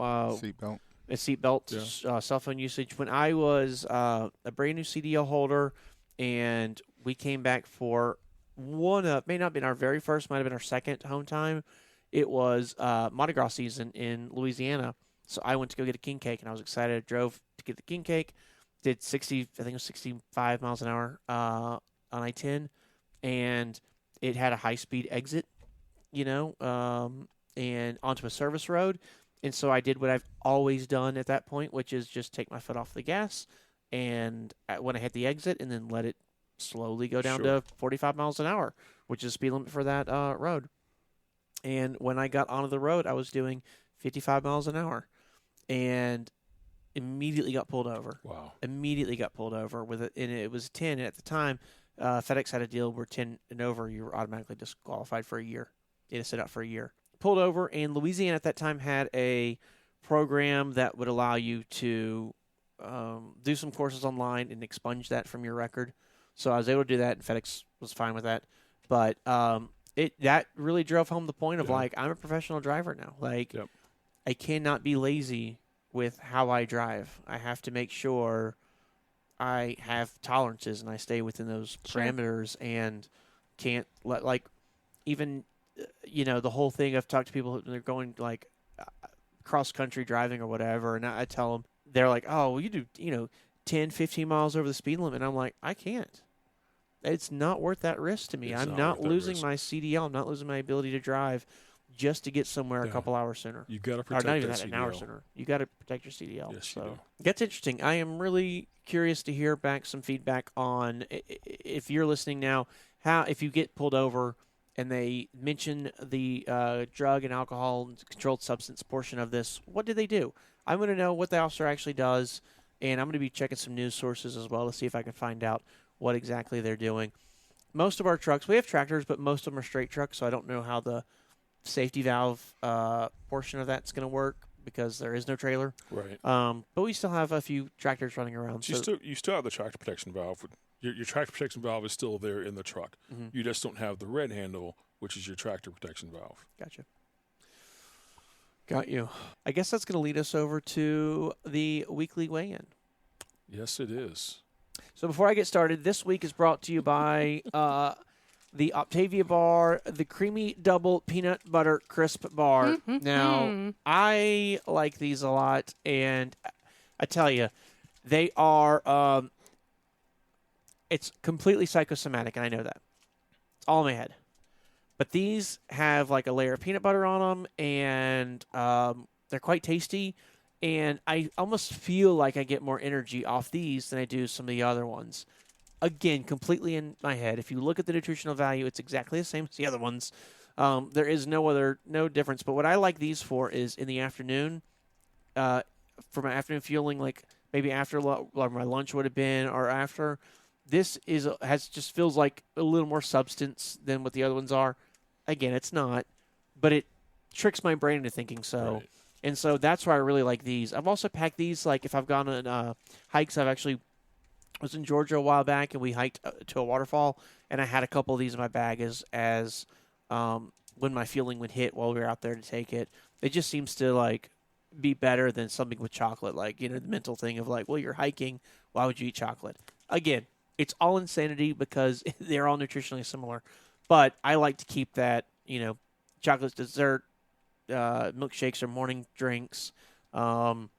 Seatbelt. A seatbelt, cell phone usage. When I was a brand new CDL holder, and we came back for may not have been our very first, might have been our second home time. It was Mardi Gras season in Louisiana. So I went to go get a king cake, and I was excited. I drove to get the king cake, did 60, I think it was 65 miles an hour on I-10, and it had a high-speed exit, and onto a service road. And so I did what I've always done at that point, which is just take my foot off the gas, and when I hit the exit, and then let it slowly go down to 45 miles an hour, which is the speed limit for that road. And when I got onto the road, I was doing 55 miles an hour, and immediately got pulled over. wow. Immediately got pulled over with it, and it was 10. And at the time, FedEx had a deal where 10 and over, you were automatically disqualified for a year. You had to sit out for a year. Pulled over, and Louisiana at that time had a program that would allow you to do some courses online and expunge that from your record. So I was able to do that, and FedEx was fine with that. But that really drove home the point of, like, I'm a professional driver now. Like, I cannot be lazy with how I drive. I have to make sure I have tolerances and I stay within those parameters, and can't let, like, even, the whole thing. I've talked to people who they're going, like, cross-country driving or whatever, and I tell them, they're like, oh, well, you do, 10, 15 miles over the speed limit. And I'm like, I can't. It's not worth that risk to me. I'm not losing my CDL. I'm not losing my ability to drive just to get somewhere a couple hours sooner. You got to protect not even that that, CDL. an hour sooner. You got to protect your CDL. Yes, you do. That's interesting. I am really curious to hear back some feedback on, if you're listening now, if you get pulled over and they mention the drug and alcohol and controlled substance portion of this, what did they do? I'm going to know what the officer actually does, and I'm going to be checking some news sources as well to see if I can find out what exactly they're doing. Most of our trucks, we have tractors, but most of them are straight trucks, so I don't know how the safety valve portion of that's going to work, because there is no trailer. Right. But we still have a few tractors running around. So you still have the tractor protection valve. Your tractor protection valve is still there in the truck. Mm-hmm. You just don't have the red handle, which is your tractor protection valve. Gotcha. Got you. I guess that's going to lead us over to the weekly weigh-in. Yes, it is. So before I get started, this week is brought to you by the Octavia Bar, the Creamy Double Peanut Butter Crisp Bar. Now, I like these a lot, and I tell you, they are, it's completely psychosomatic, and I know that. It's all in my head. But these have like a layer of peanut butter on them, and they're quite tasty. And I almost feel like I get more energy off these than I do some of the other ones. Again, completely in my head. If you look at the nutritional value, it's exactly the same as the other ones. There is no difference. But what I like these for is in the afternoon, for my afternoon fueling, like maybe after like my lunch would have been, or after. This just feels like a little more substance than what the other ones are. Again, it's not, but it tricks my brain into thinking so. Right. And so that's why I really like these. I've also packed these, like if I've gone on hikes. I was in Georgia a while back, and we hiked to a waterfall, and I had a couple of these in my bag as when my fueling would hit while we were out there to take it. It just seems to like be better than something with chocolate. Like, the mental thing of like, well, you're hiking, why would you eat chocolate? Again, it's all insanity because they're all nutritionally similar. But I like to keep that, chocolate dessert, milkshakes or morning drinks, granola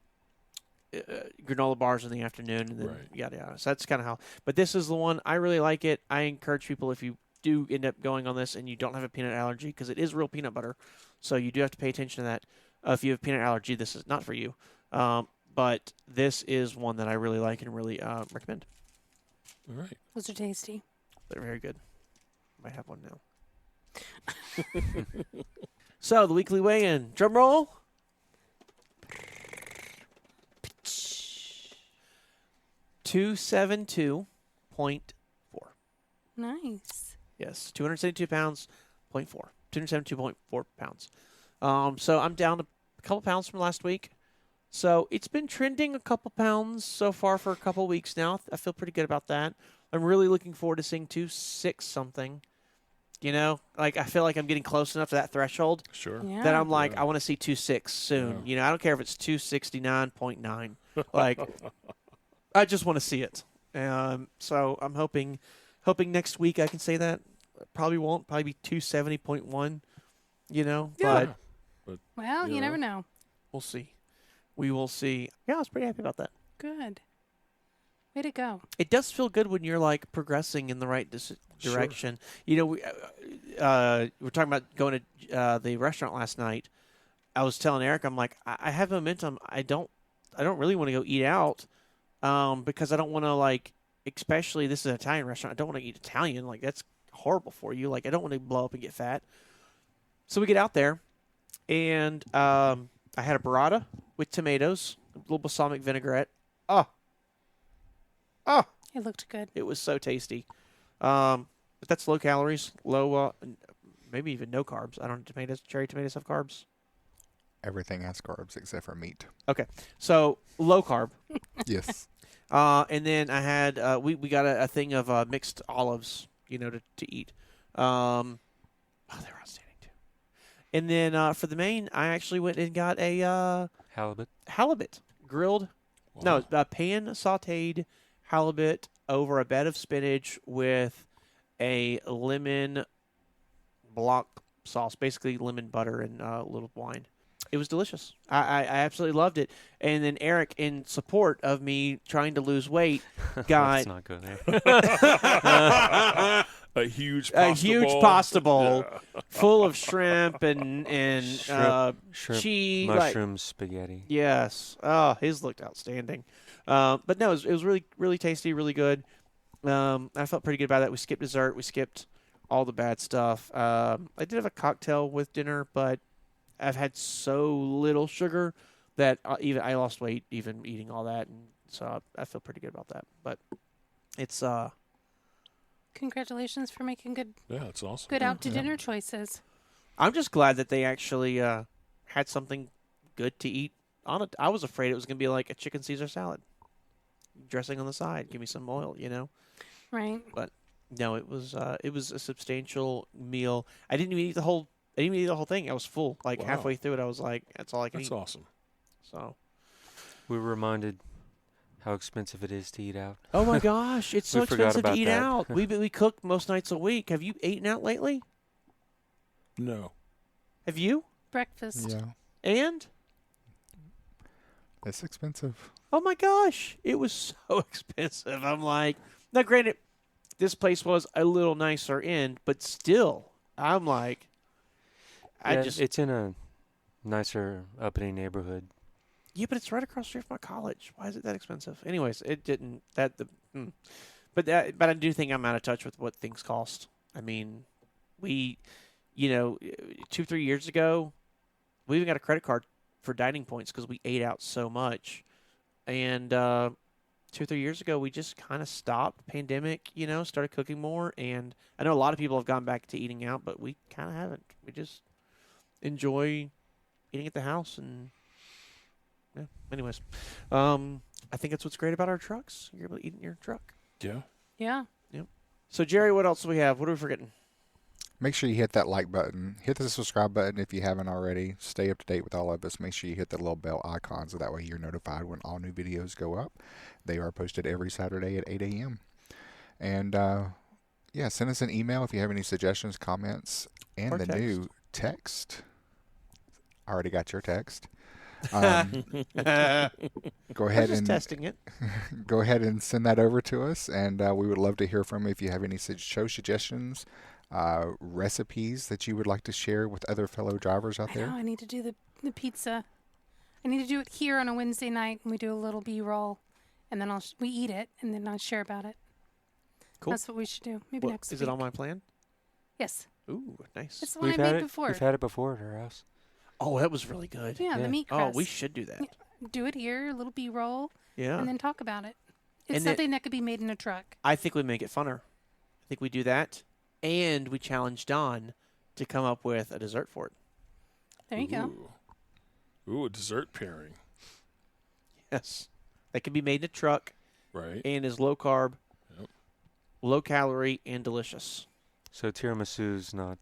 bars in the afternoon, and then yada yada. So that's kind of how. But this is the one. I really like it. I encourage people, if you do end up going on this and you don't have a peanut allergy, because it is real peanut butter, so you do have to pay attention to that. If you have peanut allergy, this is not for you. But this is one that I really like and really recommend. All right. Those are tasty. They're very good. Might have one now. So, the weekly weigh-in. Drum roll. 272.4. Nice. Yes, 272 pounds, 0.4. 272.4 pounds. So I'm down a couple pounds from last week. So it's been trending a couple pounds so far for a couple weeks now. I feel pretty good about that. I'm really looking forward to seeing 2.6 something. You know, like I feel like I'm getting close enough to that threshold Sure. Yeah. that I'm like, Yeah. I want to see 2.6 soon. Yeah. You know, I don't care if it's 269.9. Like, I just want to see it. So I'm hoping next week I can say that. Probably won't. Probably be 270.1. You know, Yeah. but Well, you Yeah. never know. we'll see. We will see. Yeah, I was pretty happy about that. Good. Way to go. It does feel good when you're like progressing in the right direction. You know, we were talking about going to the restaurant last night. I was telling Eric, I'm like, I have momentum. I don't really want to go eat out because I don't want to like, especially this is an Italian restaurant. I don't want to eat Italian. Like that's horrible for you. Like I don't want to blow up and get fat. So we get out there, and I had a burrata with tomatoes, a little balsamic vinaigrette. Oh, It looked good. it was so tasty. But that's low calories, low, maybe even no carbs. I don't know, cherry tomatoes have carbs. Everything has carbs except for meat. Okay, so low carb. Yes. And then I had we got a thing of mixed olives, you know, to eat. They were outstanding too. And then for the main, I actually went and got a halibut grilled. Wow. No, pan sautéed halibut over a bed of spinach with a lemon block sauce, basically lemon butter and a little wine. It was delicious. I absolutely loved it. And then Eric, in support of me trying to lose weight, got Let's not go there. A huge pasta bowl Yeah. full of shrimp and Shrimp, cheese, mushroom spaghetti. Yes. Oh, his looked outstanding. But no, it was really, really tasty, really good. I felt pretty good about that. We skipped dessert. We skipped all the bad stuff. I did have a cocktail with dinner, but I've had so little sugar that even I lost weight even eating all that, and so I feel pretty good about that. But it's Congratulations for making good Yeah, it's awesome. good out to dinner choices. I'm just glad that they actually had something good to eat on it. I was afraid it was going to be like a chicken Caesar salad, dressing on the side, give me some oil, you know. Right. But no, it was a substantial meal. I didn't even eat the whole thing. I was full. Like Wow. halfway through it, I was like, "That's all I can That's eat." awesome. So, We were reminded how expensive it is to eat out. oh my gosh, it's so We forgot expensive to about eat that. out. We cook most nights a week. Have you eaten out lately? No. Have you? Breakfast. Yeah. And It's expensive. oh my gosh, it was so expensive. I'm like, now granted, this place was a little nicer in, but still, I'm like, It's in a nicer uppity neighborhood. yeah, but it's right across the street from my college. Why is it that expensive? Anyways, it didn't but I do think I'm out of touch with what things cost. I mean, we, 2-3 years ago, we even got a credit card for dining points because we ate out so much, and 2-3 years ago we just kind of stopped. Pandemic, started cooking more, and I know a lot of people have gone back to eating out, but we kind of haven't. We just enjoy eating at the house and. Yeah. Anyways, I think that's what's great about our trucks. You're able to eat in your truck. Yeah. Yeah. So, Jerry, what else do we have? What are we forgetting? Make sure you hit that like button. Hit the subscribe button if you haven't already. Stay up to date with all of us. Make sure you hit the little bell icon so that way you're notified when all new videos go up. They are posted every Saturday at 8 a.m. And, send us an email if you have any suggestions, comments, and Or the text. new text. I already got your text. Go We're ahead just and testing it. go ahead and send that over to us, and we would love to hear from you if you have any show suggestions, recipes that you would like to share with other fellow drivers out I there. know. I need to do the pizza. I need to do it here on a Wednesday night, and we do a little B-roll, and then we eat it, and then I'll share about it. Cool. That's what we should do. Maybe next Is week. it on my plan? Yes. Ooh, nice. It's the one I made before. We've had it before at our house. Oh, that was really good. Yeah, the Yeah. meat Oh, crust. we should do that. do it here, a little B-roll, Yeah. and then talk about it. It's And then- something that could be made in a truck. I think we make it funner. I think we do that, and we challenged Don to come up with a dessert for it. There you go. Ooh, a dessert pairing. Yes. That can be made in a truck Right. and is low carb, Yep. low calorie, and delicious. So tiramisu's not.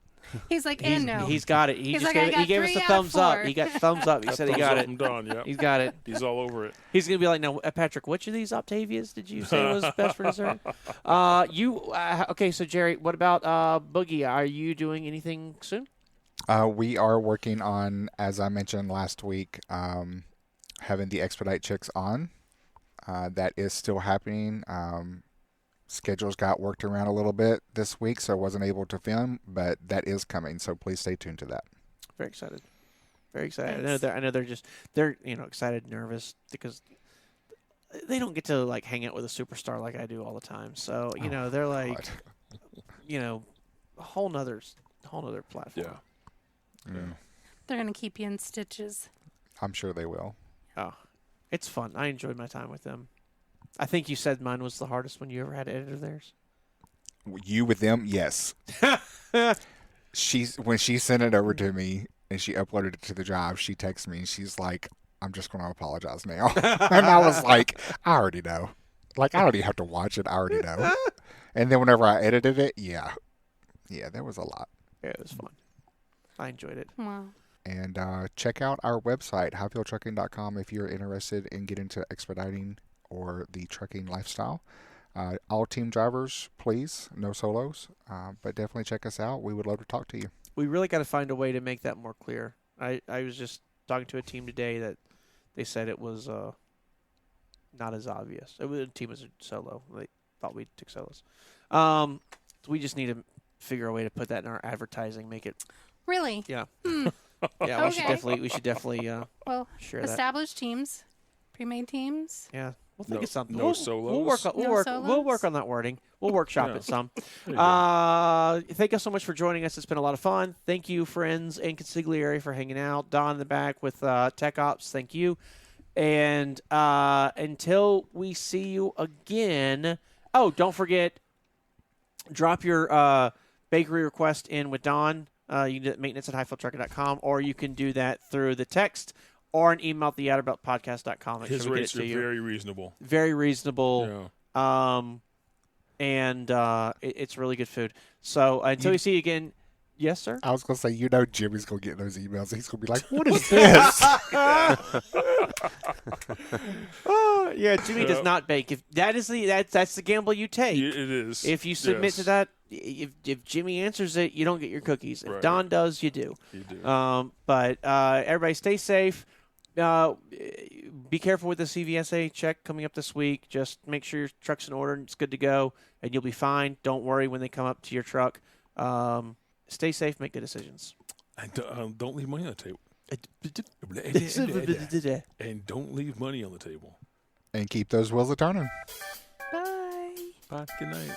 He's like, and no. He's got it. He He's just like, I gave, got he gave us 3 the out of thumbs up. 4. He got thumbs up. He said he Thumbs got up it. from Don, yeah. He's got it. He's all over it. He's gonna be like, now, Patrick, which of these Octavias did you say was best for dessert? Okay? So Jerry, what about Boogie? Are you doing anything soon? We are working on, as I mentioned last week, having the expedite chicks on. That is still happening. Schedules got worked around a little bit this week, so I wasn't able to film, but that is coming. So please stay tuned to that. Very excited. Very excited. Nice. I know they're excited, nervous because they don't get to like hang out with a superstar like I do all the time. So they're like, God. a whole nother platform. Yeah. They're going to keep you in stitches. I'm sure they will. Oh, it's fun. I enjoyed my time with them. I think you said mine was the hardest one you ever had to edit of theirs. You with them, yes. When she sent it over to me and she uploaded it to the drive, she texted me and she's like, "I'm just going to apologize now." And I was like, "I already know. Like, I don't even have to watch it. I already know." And then whenever I edited it, yeah, there was a lot. Yeah, it was fun. I enjoyed it. Wow. And check out our website, hyfieldtrucking.com, if you're interested in getting into expediting or the trucking lifestyle. All team drivers, please, no solos, but definitely check us out. We would love to talk to you. We really got to find a way to make that more clear. I was just talking to a team today that they said it was not as obvious. The team was a solo. They thought we took solos. So we just need to figure a way to put that in our advertising. Make it. Really? Yeah. Hmm. Yeah. Okay. We should definitely Well, share that. established teams, pre-made teams. Yeah. We'll think No- of something. no solos? We'll work on that wording. We'll workshop Yeah. it some. There you go. Thank you so much for joining us. It's been a lot of fun. Thank you, friends and consigliere, for hanging out. Don in the back with Tech Ops. Thank you. And until we see you again. Oh, don't forget, drop your bakery request in with Don. You can do it at maintenance@hyfieldtrucking.com, or you can do that through the text or an email at theouterbiltpodcast.com. His rates are very reasonable. Very reasonable. Yeah. And it's really good food. So until we see you again, yes, sir? I was going to say, Jimmy's going to get those emails. He's going to be like, "What is this?" Yeah, Jimmy does not bake. If that's the gamble you take. It is. If you submit Yes. to that, if Jimmy answers it, you don't get your cookies. If Right. Don does, you do. You do. But everybody stay safe. Be careful with the CVSA check coming up this week. Just make sure your truck's in order and it's good to go, and you'll be fine. Don't worry when they come up to your truck. Stay safe. Make good decisions. And don't leave money on the table. And don't leave money on the table. And keep those wheels a turning. Bye. Bye. Good night.